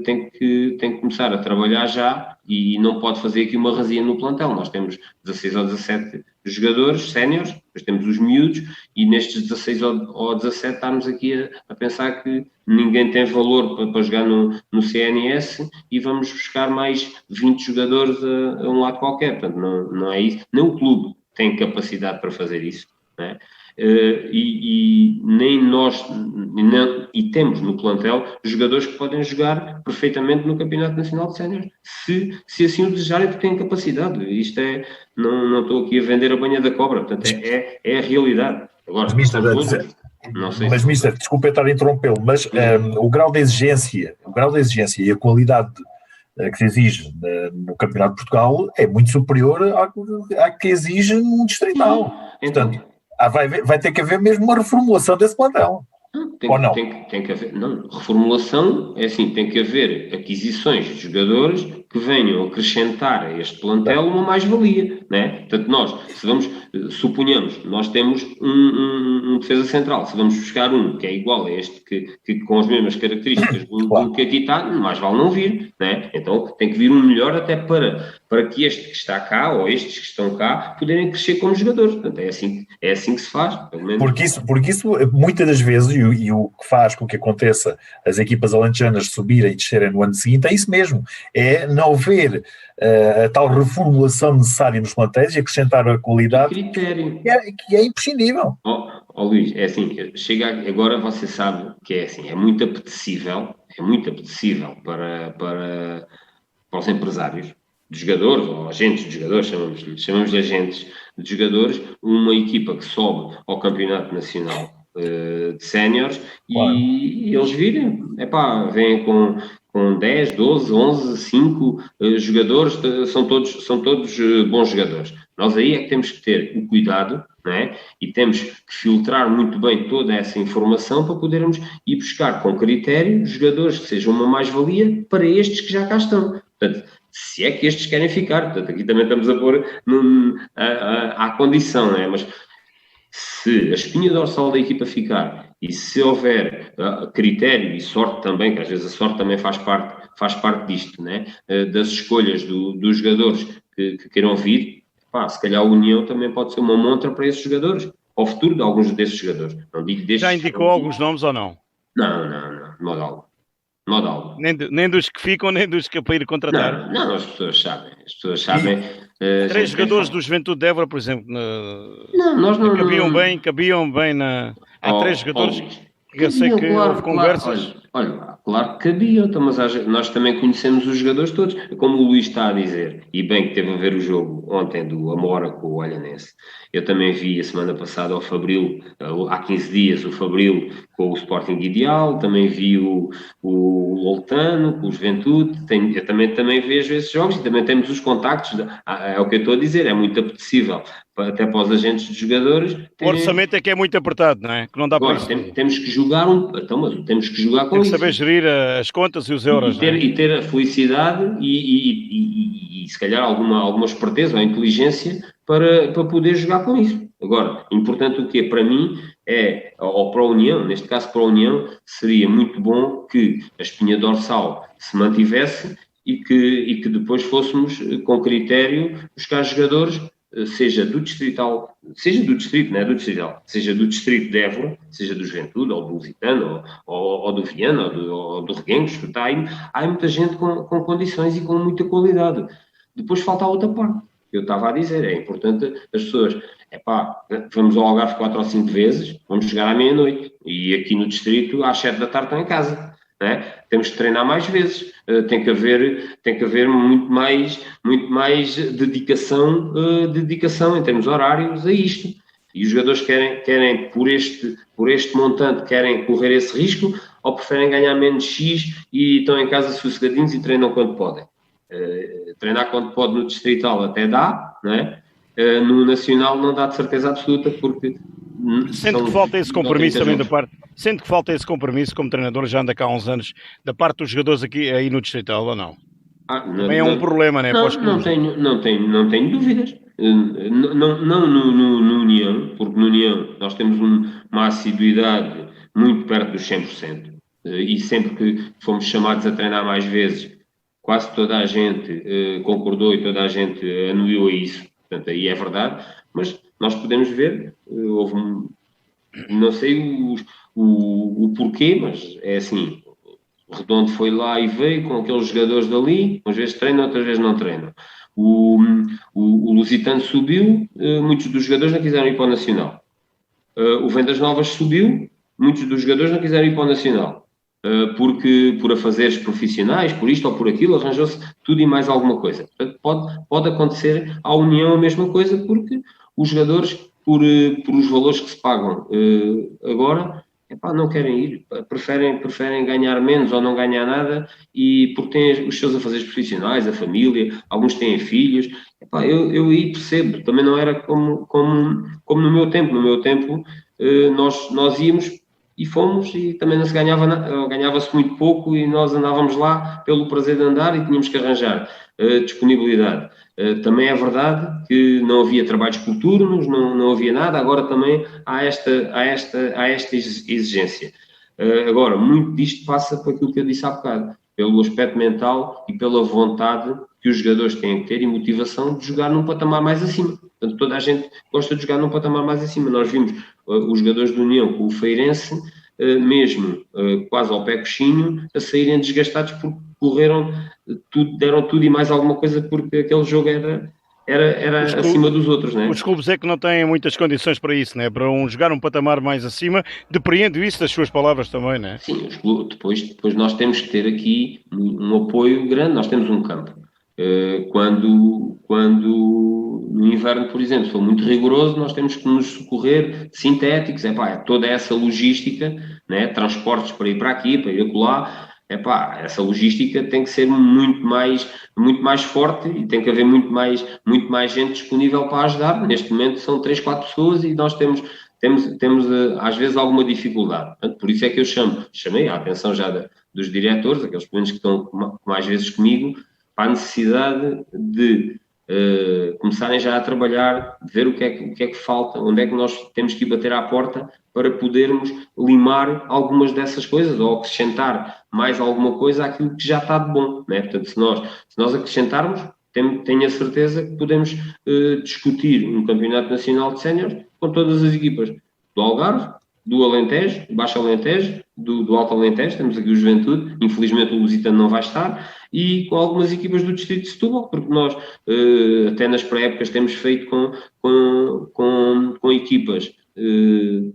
tem que começar a trabalhar já e não pode fazer aqui uma razia no plantel. Nós temos 16 ou 17 jogadores séniores, depois temos os miúdos e nestes 16 ou 17 estamos aqui a pensar que ninguém tem valor para jogar no CNS e vamos buscar mais 20 jogadores a um lado qualquer. Portanto, não é isso. Nem o clube tem capacidade para fazer isso, não é? E nem nós e temos no plantel jogadores que podem jogar perfeitamente no Campeonato Nacional de Sénior se assim o desejarem, porque têm capacidade. Isto é, não estou aqui a vender a banha da cobra, portanto é a realidade. Agora, mas Mister, desculpa estar a interrompê-lo, mas o grau de exigência e a qualidade que se exige no Campeonato de Portugal é muito superior à que exige no distrital. Portanto, vai ter que haver mesmo uma reformulação desse plantel. Tem que haver. Não, reformulação é assim, tem que haver aquisições de jogadores que venham acrescentar a este plantel uma mais-valia, né? Portanto, suponhamos, nós temos um defesa central, se vamos buscar um que é igual a este, que com as mesmas características do que aqui está, mais vale não vir, né? Então tem que vir um melhor até para que este que está cá, ou estes que estão cá, poderem crescer como jogadores. Portanto, é assim que se faz, pelo menos. Porque isso muitas das vezes, e o que faz com que aconteça as equipas alentejanas subirem e descerem no ano seguinte, é isso mesmo, é não haver a tal reformulação necessária nos plantéis e acrescentar a qualidade que é imprescindível. Luís, é assim, agora você sabe que é assim, é muito apetecível para os empresários de jogadores, ou agentes de jogadores, chamamos de agentes de jogadores, uma equipa que sobe ao Campeonato Nacional de Séniores e eles vêm com 10, 12, 11, 5 jogadores, são todos bons jogadores. Nós aí é que temos que ter o cuidado, não é? E temos que filtrar muito bem toda essa informação para podermos ir buscar com critério jogadores que sejam uma mais-valia para estes que já cá estão. Portanto, se é que estes querem ficar, portanto, aqui também estamos a pôr à condição, não é? Mas se a espinha dorsal da equipa ficar e se houver critério e sorte também, que às vezes a sorte também faz parte disto, né? Das escolhas dos jogadores que queiram vir, se calhar a União também pode ser uma montra para esses jogadores, ao futuro de alguns desses jogadores. Não digo destes. Já indicou alguns nomes ou não? Não, de modo algum. Nem dos que ficam, nem dos que para ir contratar? Não, as pessoas sabem. 3 jogadores do Juventude de Évora, por exemplo, nós não cabiam bem Há 3 jogadores que eu sei que houve conversas. Olha, claro que cabia, então, mas nós também conhecemos os jogadores todos, como o Luís está a dizer, e bem que teve a ver o jogo ontem do Amora com o Olhanense. Eu também vi a semana passada ao Fabril, há 15 dias, o Fabril com o Sporting Ideal, também vi o Oltano com o Juventude, eu também vejo esses jogos e também temos os contactos, é o que eu estou a dizer, é muito apetecível, até para os agentes de jogadores. O orçamento é que é muito apertado, não é? Que não dá agora, para isso. Temos que jogar então, mas temos que jogar com isso. Tem que saber gerir as contas e os euros. E ter a felicidade e se calhar alguma esperteza ou inteligência para poder jogar com isso. Agora, importante o que é para mim ou para a União, neste caso para a União, seria muito bom que a espinha dorsal se mantivesse e que depois fôssemos com critério buscar jogadores, seja do distrito, não é do distrital, seja do distrito de Évora, seja do Juventude, ou do Lusitano, ou do Viana, ou do Reguengos, há muita gente com condições e com muita qualidade. Depois falta a outra parte. Eu estava a dizer, é importante as pessoas, vamos ao Algarve 4 ou 5 vezes, vamos chegar à meia-noite, e aqui no distrito, às 7 da tarde estão em casa. É? Temos que treinar mais vezes, tem que haver muito mais dedicação em termos horários a isto. E os jogadores querem por este montante, querem correr esse risco ou preferem ganhar menos X e estão em casa sossegadinhos e treinam quando podem. Treinar quando pode no distrital até dá, não é? No nacional não dá de certeza absoluta porque... Sente que falta esse compromisso também da parte... Sente que falta esse compromisso como treinador, já anda cá há uns anos, da parte dos jogadores aí no distrital, ou não? Também é um problema, não é? Não tenho dúvidas. Não no União, porque no União nós temos uma assiduidade muito perto dos 100%. E sempre que fomos chamados a treinar mais vezes, quase toda a gente concordou e toda a gente anuiu a isso. Portanto, aí é verdade. Mas nós podemos ver, houve não sei o porquê, mas é assim, o Redondo foi lá e veio com aqueles jogadores dali, umas vezes treinam, outras vezes não treinam. O Lusitano subiu, muitos dos jogadores não quiseram ir para o Nacional. O Vendas Novas subiu, muitos dos jogadores não quiseram ir para o Nacional. Porque por afazeres profissionais, por isto ou por aquilo, arranjou-se tudo e mais alguma coisa. Portanto, pode acontecer à União a mesma coisa, porque os jogadores, por os valores que se pagam agora, não querem ir, preferem ganhar menos ou não ganhar nada, e porque têm os seus afazeres profissionais, a família, alguns têm filhos. Eu aí percebo, também não era como no meu tempo. No meu tempo, nós íamos e fomos e também não se ganhava-se muito pouco e nós andávamos lá pelo prazer de andar e tínhamos que arranjar disponibilidade. Também é verdade que não havia trabalhos coturnos, não havia nada, agora também há esta exigência. Agora, muito disto passa por aquilo que eu disse há bocado, pelo aspecto mental e pela vontade que os jogadores têm que ter e motivação de jogar num patamar mais acima. Portanto, toda a gente gosta de jogar num patamar mais acima. Nós vimos os jogadores do União com o Feirense, mesmo quase ao pé coxinho, a saírem desgastados porque correram, deram tudo e mais alguma coisa porque aquele jogo era acima dos outros, não é? Os clubes é que não têm muitas condições para isso, não é? Para jogar um patamar mais acima, depreendo isso das suas palavras também, não é? Sim, os clubes, depois nós temos que ter aqui um apoio grande, nós temos um campo. Quando no inverno, por exemplo, se for muito rigoroso, nós temos que nos socorrer de sintéticos, toda essa logística, né? Transportes para ir para aqui, para ir acolá, essa logística tem que ser muito mais forte e tem que haver muito mais gente disponível para ajudar. Neste momento são 3, 4 pessoas e nós temos às vezes alguma dificuldade. Portanto, por isso é que eu chamei a atenção já dos diretores, aqueles que estão mais vezes comigo, para a necessidade de começarem já a trabalhar, de ver o que é que falta, onde é que nós temos que ir bater à porta para podermos limar algumas dessas coisas ou acrescentar mais alguma coisa àquilo que já está de bom, né? Portanto, se nós acrescentarmos, tenho a certeza que podemos discutir um campeonato nacional de séniores com todas as equipas do Algarve, do Alentejo, Baixo Alentejo, do Alto Alentejo, temos aqui o Juventude, infelizmente o Lusitano não vai estar, e com algumas equipas do Distrito de Setúbal, porque nós, até nas pré-épocas, temos feito com equipas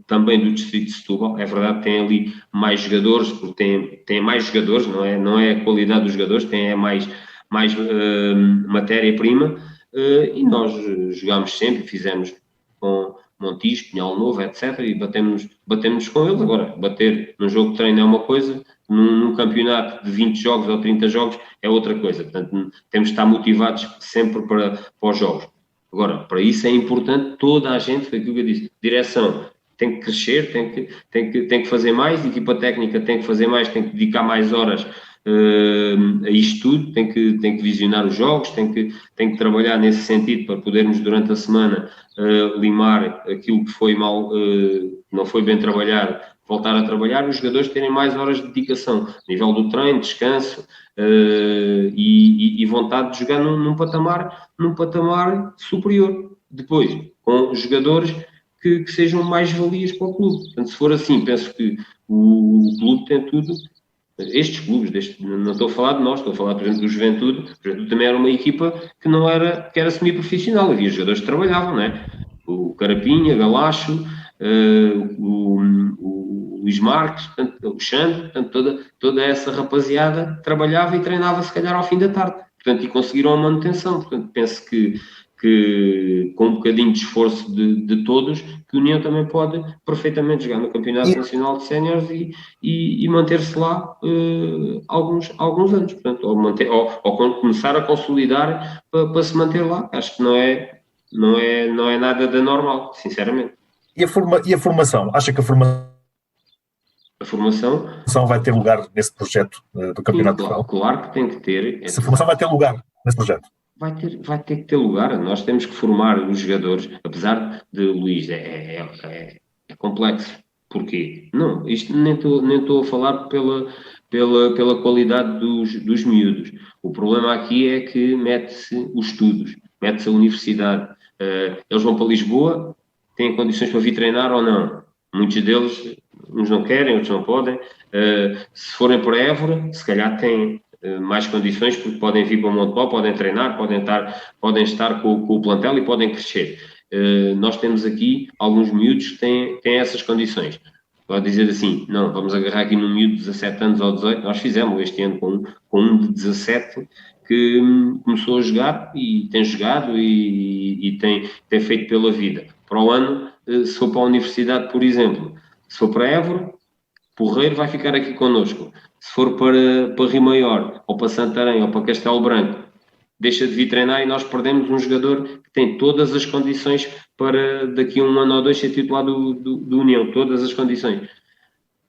também do Distrito de Setúbal. É verdade, tem ali mais jogadores, porque tem mais jogadores, não é a qualidade dos jogadores, tem mais matéria-prima, e nós jogámos sempre, fizemos com Montijo, Pinhal Novo, etc. E batemos com eles. Agora, bater num jogo de treino é uma coisa, num campeonato de 20 jogos ou 30 jogos é outra coisa. Portanto, temos de estar motivados sempre para os jogos. Agora, para isso é importante toda a gente, foi aquilo que eu disse, direção tem que crescer, tem que fazer mais, equipa técnica tem que fazer mais, tem que dedicar mais horas a isto tudo, tem que visionar os jogos, tem que trabalhar nesse sentido para podermos durante a semana limar aquilo que foi mal, não foi bem trabalhado, voltar a trabalhar e os jogadores terem mais horas de dedicação, nível do treino, descanso e vontade de jogar num patamar superior. Depois, com jogadores que sejam mais valias para o clube. Portanto, se for assim, penso que o clube tem tudo. Estes clubes, não estou a falar de nós, estou a falar, por exemplo, do Juventude. O Juventude também era uma equipa que era semi-profissional, havia jogadores que trabalhavam, não é? O Carapinha, Galacho, o Luís Marques, portanto, o Xande, portanto, toda essa rapaziada trabalhava e treinava se calhar ao fim da tarde, portanto, e conseguiram a manutenção. Portanto, penso que com um bocadinho de esforço de todos, que o União também pode perfeitamente jogar no Campeonato Nacional de Séniores e manter-se lá alguns anos, portanto, ou começar a consolidar para se manter lá. Acho que não é nada de anormal, sinceramente. E a formação? Acha que a formação vai ter lugar nesse projeto do Campeonato de Portugal? Claro que tem que ter. Se a formação vai ter lugar nesse projeto? Vai ter que ter lugar. Nós temos que formar os jogadores, apesar de, Luís, é complexo. Porquê? Não, isto nem estou a falar pela qualidade dos miúdos. O problema aqui é que mete-se os estudos, mete-se a universidade. Eles vão para Lisboa, têm condições para vir treinar ou não? Muitos deles, uns não querem, outros não podem. Se forem para Évora, se calhar têm mais condições, porque podem vir para o Montepó, podem treinar, podem estar com o plantel e podem crescer. Nós temos aqui alguns miúdos que têm essas condições. Pode dizer assim, não, vamos agarrar aqui num miúdo de 17 anos ou 18, nós fizemos este ano com um de 17 que começou a jogar e tem jogado e tem feito pela vida. Para o ano, se for para a universidade, por exemplo, se for para Évora, Porreiro vai ficar aqui connosco. Se for para Rio Maior, ou para Santarém, ou para Castelo Branco, deixa de vir treinar e nós perdemos um jogador que tem todas as condições para daqui a um ano ou dois ser titular do União, todas as condições.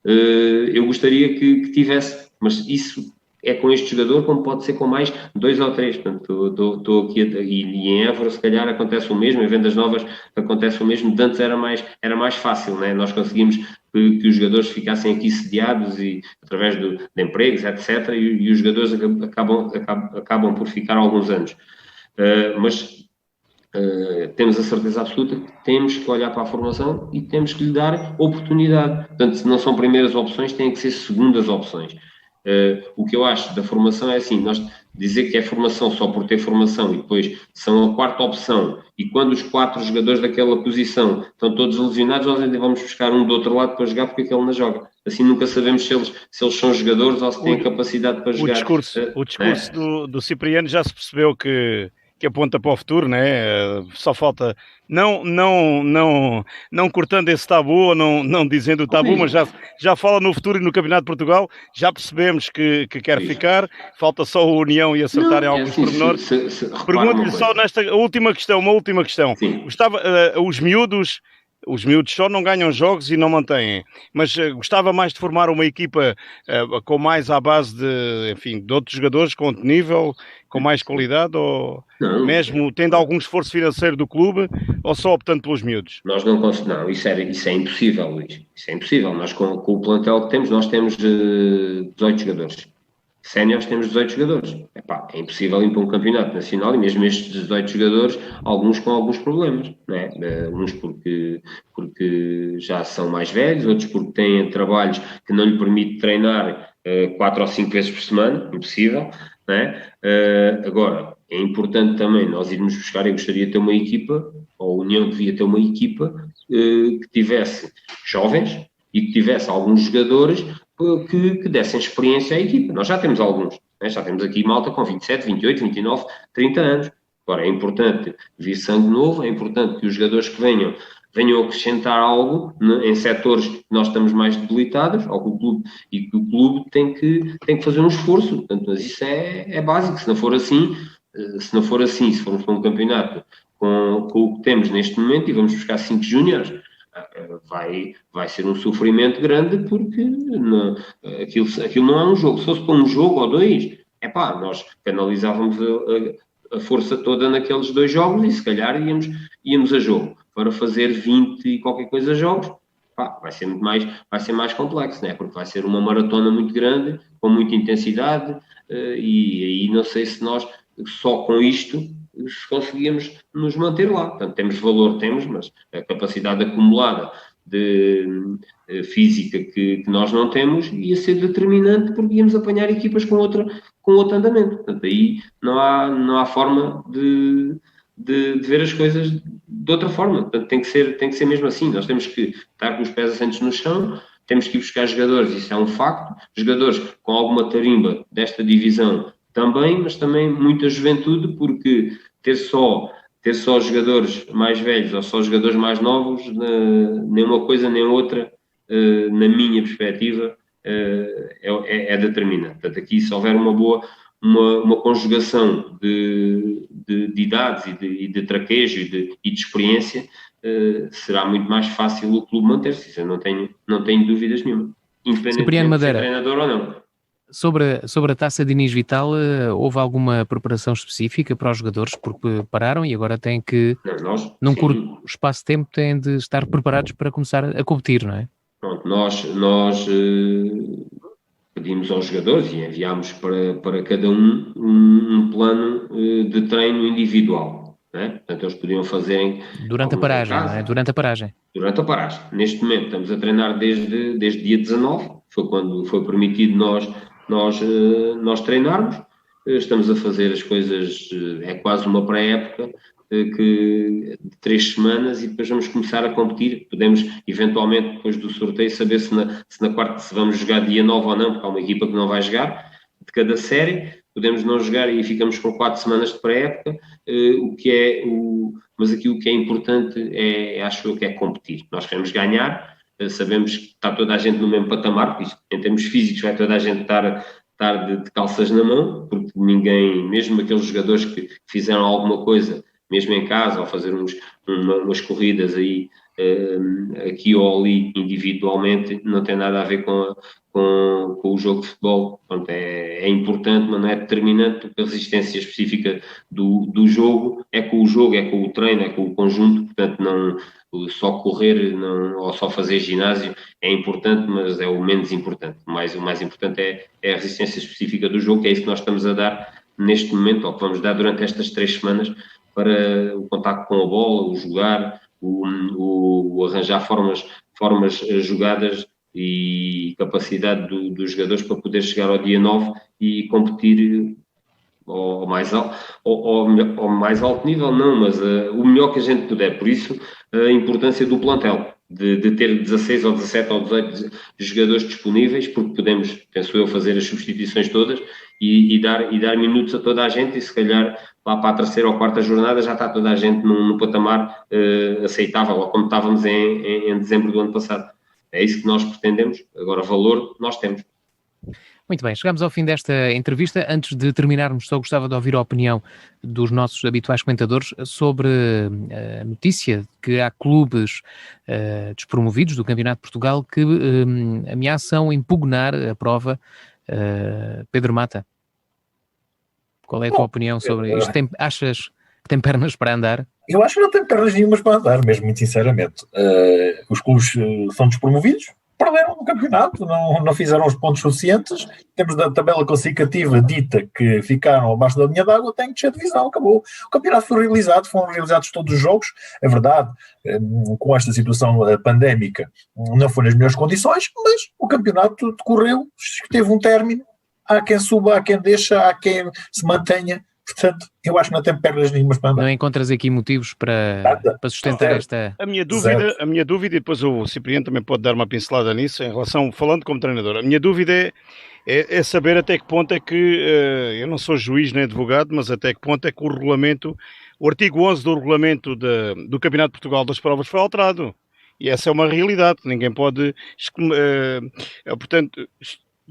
Eu gostaria que tivesse, mas isso é com este jogador como pode ser com mais 2 ou 3. Portanto, estou aqui e em Évora se calhar acontece o mesmo, em Vendas Novas acontece o mesmo. De antes era mais fácil, né? Nós conseguimos que os jogadores ficassem aqui sediados e através de empregos, etc. E os jogadores acabam por ficar alguns anos. Mas temos a certeza absoluta que temos que olhar para a formação e temos que lhe dar oportunidade. Portanto, se não são primeiras opções, têm que ser segundas opções. O que eu acho da formação é assim, nós dizer que é formação só por ter formação e depois são a quarta opção e quando os 4 jogadores daquela posição estão todos lesionados, nós ainda vamos buscar um do outro lado para jogar porque aquele não joga. Assim nunca sabemos se eles são jogadores ou se têm capacidade para jogar. O discurso do Cipriano já se percebeu que aponta para o futuro, né? Só falta não cortando esse tabu ou não dizendo o tabu, mas já fala no futuro e no Campeonato de Portugal. Já percebemos que quer ficar, falta só a União e acertarem alguns pormenores. Pergunto-lhe só uma última questão. Gostava, os miúdos só não ganham jogos e não mantêm, mas gostava mais de formar uma equipa com mais à base de outros jogadores com outro nível, com mais qualidade, ou não, mesmo tendo algum esforço financeiro do clube, ou só optando pelos miúdos? Nós não conseguimos, não, isso é impossível, Luís. Isso é impossível. Nós com o plantel que temos, nós temos 18 jogadores. Séniores temos 18 jogadores. É impossível ir para um campeonato nacional e mesmo estes 18 jogadores, alguns com alguns problemas, não é? Uns porque já são mais velhos, outros porque têm trabalhos que não lhe permitem treinar 4 ou 5 vezes por semana, impossível, não é? Agora, é importante também nós irmos buscar, eu gostaria de ter uma equipa, ou a União devia ter uma equipa que tivesse jovens e que tivesse alguns jogadores que dessem experiência à equipa. Nós já temos alguns, né? Já temos aqui malta com 27, 28, 29, 30 anos. Agora, é importante vir sangue novo, é importante que os jogadores que venham acrescentar algo, né, em setores que nós estamos mais debilitados, ou que o clube tem que fazer um esforço. Portanto, mas isso é básico. Se não for assim, se formos para um campeonato com o que temos neste momento e vamos buscar 5 júniores, vai ser um sofrimento grande, porque aquilo não é um jogo. Se fosse para um jogo ou dois, nós canalizávamos a força toda naqueles 2 jogos e se calhar íamos a jogo. Para fazer 20 e qualquer coisa jogos, vai ser mais complexo, né? Porque vai ser uma maratona muito grande, com muita intensidade, e aí não sei se nós, só com isto, se conseguíamos nos manter lá. Portanto, temos valor, mas a capacidade acumulada de física que nós não temos ia ser determinante, porque íamos apanhar equipas com outro andamento. Portanto, aí não há forma de ver as coisas de outra forma. Portanto, tem que ser mesmo assim. Nós temos que estar com os pés assentes no chão, temos que ir buscar jogadores, isso é um facto, jogadores com alguma tarimba desta divisão também, mas também muita juventude, porque ter só jogadores mais velhos ou só jogadores mais novos, nem uma coisa nem outra, na minha perspectiva, é determinante. Portanto, aqui se houver uma conjugação de idades e de traquejo e de experiência, será muito mais fácil o clube manter-se. Isso eu não tenho dúvidas nenhuma. Independentemente de ser treinador ou não. Sobre a taça de Inês Vital, houve alguma preparação específica para os jogadores, porque pararam e agora têm que, num curto espaço de tempo, têm de estar preparados para começar a competir, não é? Pronto, nós pedimos aos jogadores e enviámos para cada um plano de treino individual, não é? Portanto, eles podiam fazer durante a paragem, não é? Durante a paragem. Durante a paragem. Neste momento estamos a treinar desde dia 19, foi quando foi permitido nós treinarmos. Estamos a fazer as coisas, é quase uma pré-época, de 3 semanas, e depois vamos começar a competir. Podemos, eventualmente, depois do sorteio, saber se na quarta se vamos jogar dia 9 ou não, porque há uma equipa que não vai jogar de cada série. Podemos não jogar e ficamos com 4 semanas de pré-época, mas aqui o que é importante acho eu que é competir. Nós queremos ganhar, sabemos que está toda a gente no mesmo patamar, porque em termos físicos vai toda a gente estar de calças na mão, porque ninguém, mesmo aqueles jogadores que fizeram alguma coisa, mesmo em casa, ou fazer umas corridas aí, aqui ou ali, individualmente, não tem nada a ver com o jogo de futebol. Portanto, é importante, mas não é determinante, porque a resistência específica do jogo é com o treino, é com o conjunto. Portanto, não só correr ou só fazer ginásio é importante, mas é o menos importante. O mais importante é a resistência específica do jogo, que é isso que nós estamos a dar neste momento, ou que vamos dar durante estas 3 semanas, para o contacto com a bola, o jogar, o arranjar formas jogadas e capacidade dos jogadores para poder chegar ao dia 9 e competir ao mais alto nível, não, mas o melhor que a gente puder. Por isso, a importância do plantel, de ter 16 ou 17 ou 18 jogadores disponíveis, porque podemos, penso eu, fazer as substituições todas e dar minutos a toda a gente, e se calhar lá para a 3ª ou 4ª jornada já está toda a gente num patamar aceitável, ou como estávamos em dezembro do ano passado. É isso que nós pretendemos. Agora, valor nós temos. Muito bem, chegamos ao fim desta entrevista. Antes de terminarmos, só gostava de ouvir a opinião dos nossos habituais comentadores sobre a notícia de que há clubes despromovidos do Campeonato de Portugal que ameaçam impugnar a prova. Pedro Mata, qual é a tua opinião sobre isto? Achas que tem pernas para andar? Eu acho que não tem pernas nenhumas para andar, mesmo, muito sinceramente. Os clubes são despromovidos, perderam no campeonato, não fizeram os pontos suficientes. Temos da tabela classificativa dita que ficaram abaixo da linha d'água, tem que descer de divisão, acabou. O campeonato foi realizado, foram realizados todos os jogos, é verdade, com esta situação pandémica não foi nas melhores condições, mas o campeonato decorreu, teve um término, há quem suba, há quem deixa, há quem se mantenha. Portanto, eu acho que não tem pernas nenhumas para andar. Não encontras aqui motivos para sustentar esta... A minha dúvida, e depois o Cipriano também pode dar uma pincelada nisso, em relação, falando como treinador, a minha dúvida é saber até que ponto é que, eu não sou juiz nem advogado, mas até que ponto é que o artigo 11 do regulamento do Campeonato de Portugal das Provas foi alterado. E essa é uma realidade, ninguém pode, portanto,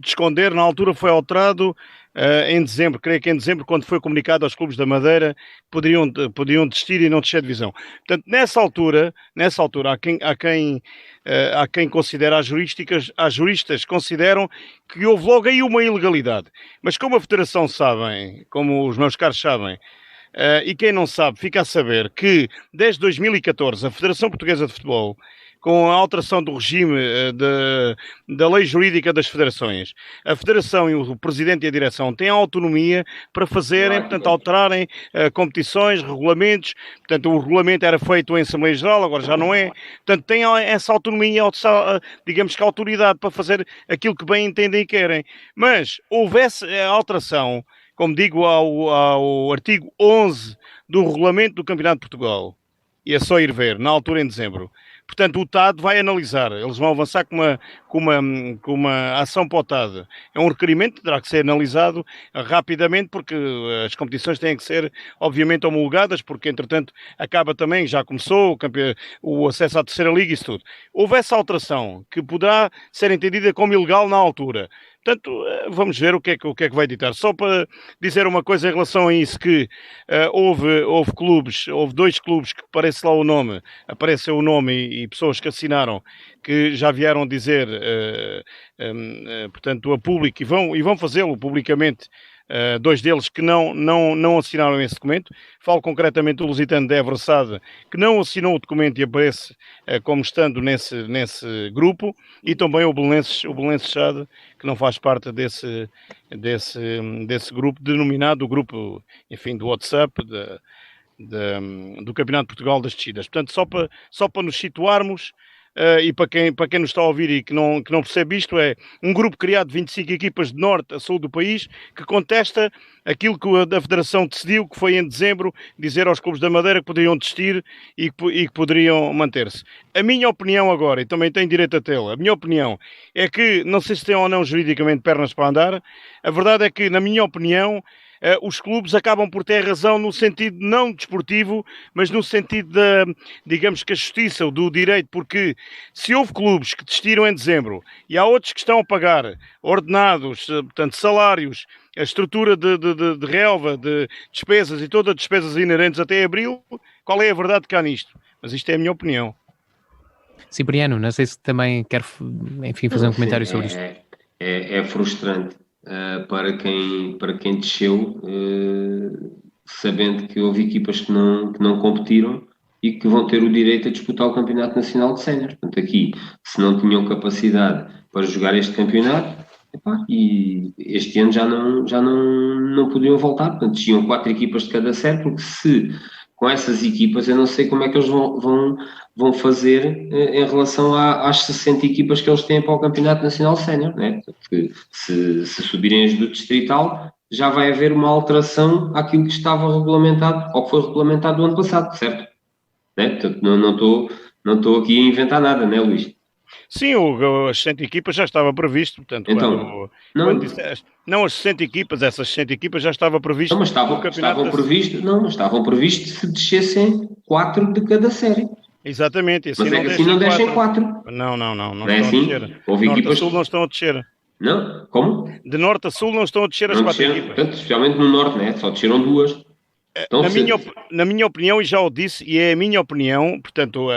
esconder. Na altura foi alterado em dezembro, creio que em dezembro, quando foi comunicado aos clubes da Madeira que podiam desistir e não descer de divisão. Portanto, nessa altura há quem considera as juristas consideram que houve logo aí uma ilegalidade. Mas como a Federação sabem, como os meus caros sabem, e quem não sabe fica a saber que desde 2014 a Federação Portuguesa de Futebol, com a alteração do regime da lei jurídica das federações, a Federação e o Presidente e a Direção têm a autonomia para fazerem, portanto, alterarem competições, regulamentos. Portanto, o regulamento era feito em Assembleia Geral, agora já não é. Portanto, têm essa autonomia, digamos que a autoridade para fazer aquilo que bem entendem e querem. Mas houvesse a alteração, como digo, ao artigo 11 do regulamento do Campeonato de Portugal, e é só ir ver, na altura em dezembro. Portanto, o TAD vai analisar, eles vão avançar com uma ação para o TAD. É um requerimento que terá que ser analisado rapidamente, porque as competições têm que ser, obviamente, homologadas, porque, entretanto, acaba também, já começou o acesso à terceira liga e isso tudo. Houve essa alteração, que poderá ser entendida como ilegal na altura. Portanto, vamos ver o que é que vai ditar. Só para dizer uma coisa em relação a isso, que houve dois clubes que apareceu o nome e pessoas que assinaram, que já vieram dizer, portanto, a público, e vão fazê-lo publicamente, dois deles que não assinaram esse documento. Falo concretamente do Lusitano de Évora SAD, que não assinou o documento e aparece como estando nesse grupo, e também o Belenenses SAD, que não faz parte desse grupo, denominado o grupo, enfim, do WhatsApp, do Campeonato de Portugal das Descidas. Portanto, só para nos situarmos, e para quem nos está a ouvir e que não percebe isto, é um grupo criado de 25 equipas de norte a sul do país que contesta aquilo que a Federação decidiu, que foi em dezembro, dizer aos clubes da Madeira que poderiam desistir e que poderiam manter-se. A minha opinião agora, e também tenho direito a tê-la, a minha opinião é que, não sei se tem ou não juridicamente pernas para andar, a verdade é que, na minha opinião, os clubes acabam por ter razão no sentido não desportivo, mas no sentido digamos que a justiça, ou do direito, porque se houve clubes que desistiram em dezembro e há outros que estão a pagar ordenados, portanto salários, a estrutura de relva, de despesas e todas as despesas inerentes até abril, qual é a verdade que há nisto? Mas isto é a minha opinião. Cipriano, não sei se também quer, enfim, fazer um comentário sobre isto. É frustrante. Para quem desceu, sabendo que houve equipas que não competiram e que vão ter o direito a disputar o Campeonato Nacional de Séniores. Portanto, aqui, se não tinham capacidade para jogar este campeonato, e este ano já não podiam voltar. Portanto, tinham 4 equipas de cada série, porque se com essas equipas, eu não sei como é que eles vão fazer em relação às 60 equipas que eles têm para o Campeonato Nacional Sénior, né? Porque se subirem as do Distrital, já vai haver uma alteração àquilo que estava regulamentado, ou que foi regulamentado no ano passado, certo? Né? Portanto, não estou aqui a inventar nada, né, Luís? Sim, as 60 equipas já estava previsto, portanto, então, quando disseste, não as 60 equipas, essas 60 equipas já estava previsto. Não, mas estavam previstos se descessem 4 de cada série. Exatamente. Assim, mas é que assim não descem 4. Não não é assim? Houve Norte equipas... a Sul não estão a descer. Não? Como? De Norte a Sul não estão a descer as 4 equipas. Portanto, especialmente no Norte, né? Só desceram 2. Então, na minha opinião, e já o disse, e é a minha opinião, portanto,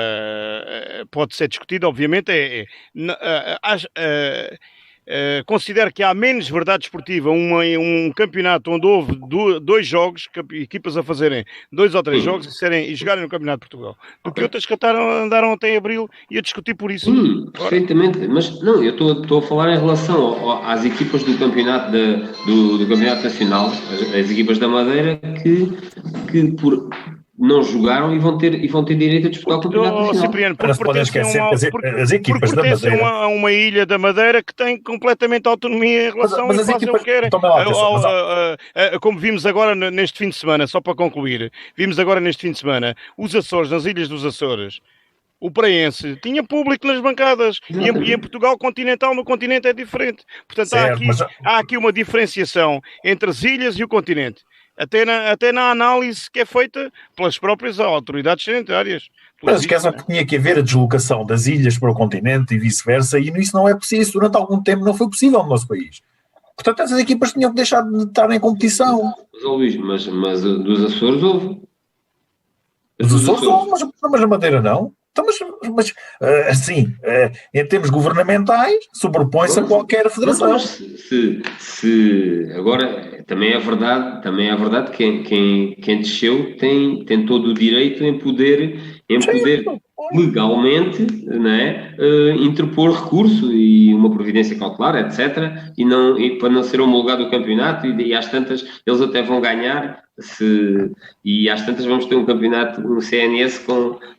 pode ser discutido, obviamente, considero que há menos verdade esportiva um campeonato onde houve 2 jogos, equipas a fazerem 2 ou 3 jogos e jogarem no Campeonato de Portugal, do que outras que andaram até abril e a discutir por isso. Perfeitamente, mas não, eu estou a falar em relação às equipas do campeonato do Campeonato Nacional, as equipas da Madeira que não jogaram e vão ter direito a disputar o Campeonato Nacional. Cipriano, porque pertencem a uma ilha da Madeira que tem completamente autonomia em relação a fazem o que querem. Como vimos agora neste fim de semana, só para concluir, os Açores, nas ilhas dos Açores, o Praense tinha público nas bancadas e em Portugal continental, no continente é diferente. Portanto, certo, há aqui uma diferenciação entre as ilhas e o continente. Até na análise que é feita pelas próprias autoridades sanitárias. Mas esquece que tinha que haver a deslocação das ilhas para o continente e vice-versa, e isso não é preciso. Durante algum tempo não foi possível no nosso país. Portanto, essas equipas tinham que deixar de estar em competição. Luís, mas dos Açores houve. Dos Açores houve, mas a Madeira não. Então, mas assim, em termos governamentais, sobrepõe-se a qualquer federação. Se agora também é verdade que quem desceu tem todo o direito em poder legalmente, né, interpor recurso e uma providência cautelar, etc. E para não ser homologado o campeonato, e às tantas eles até vão ganhar. E às tantas vamos ter um campeonato no CNS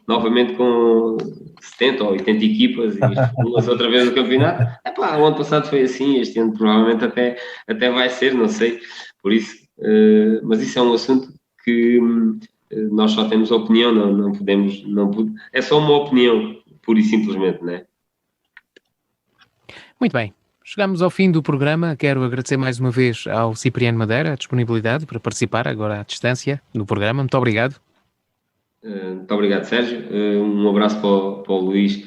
novamente com 70 ou 80 equipas e outra vez o campeonato. O ano passado foi assim, este ano provavelmente até vai ser, não sei, por isso, mas isso é um assunto que nós só temos opinião, não podemos, é só uma opinião, pura e simplesmente, não é? Muito bem. Chegamos ao fim do programa. Quero agradecer mais uma vez ao Cipriano Madeira a disponibilidade para participar agora à distância no programa. Muito obrigado. Muito obrigado, Sérgio. Um abraço para o Luís,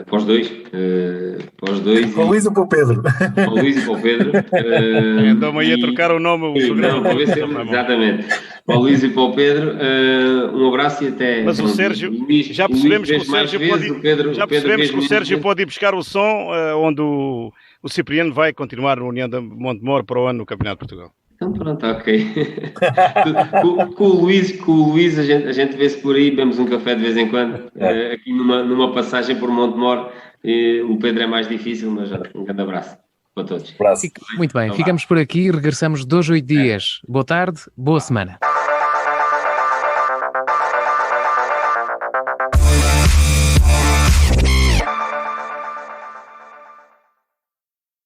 para os dois. Para o Luís e para o Pedro. Para o Luís e para o Pedro. Então aí a trocar o nome. Exatamente. Para o Luís e para o Pedro. Um abraço e até... Mas o Sérgio, já percebemos que o Sérgio pode ir buscar o som onde o Cipriano vai continuar no União de Montemor para o ano no Campeonato de Portugal. Então pronto, ok. com o Luís a gente vê-se por aí, bebemos um café de vez em quando, aqui numa passagem por Montemor. O Pedro é mais difícil, mas um grande abraço para todos. Muito bem, ficamos por aqui e regressamos 2 a 8 dias. Boa tarde, boa semana.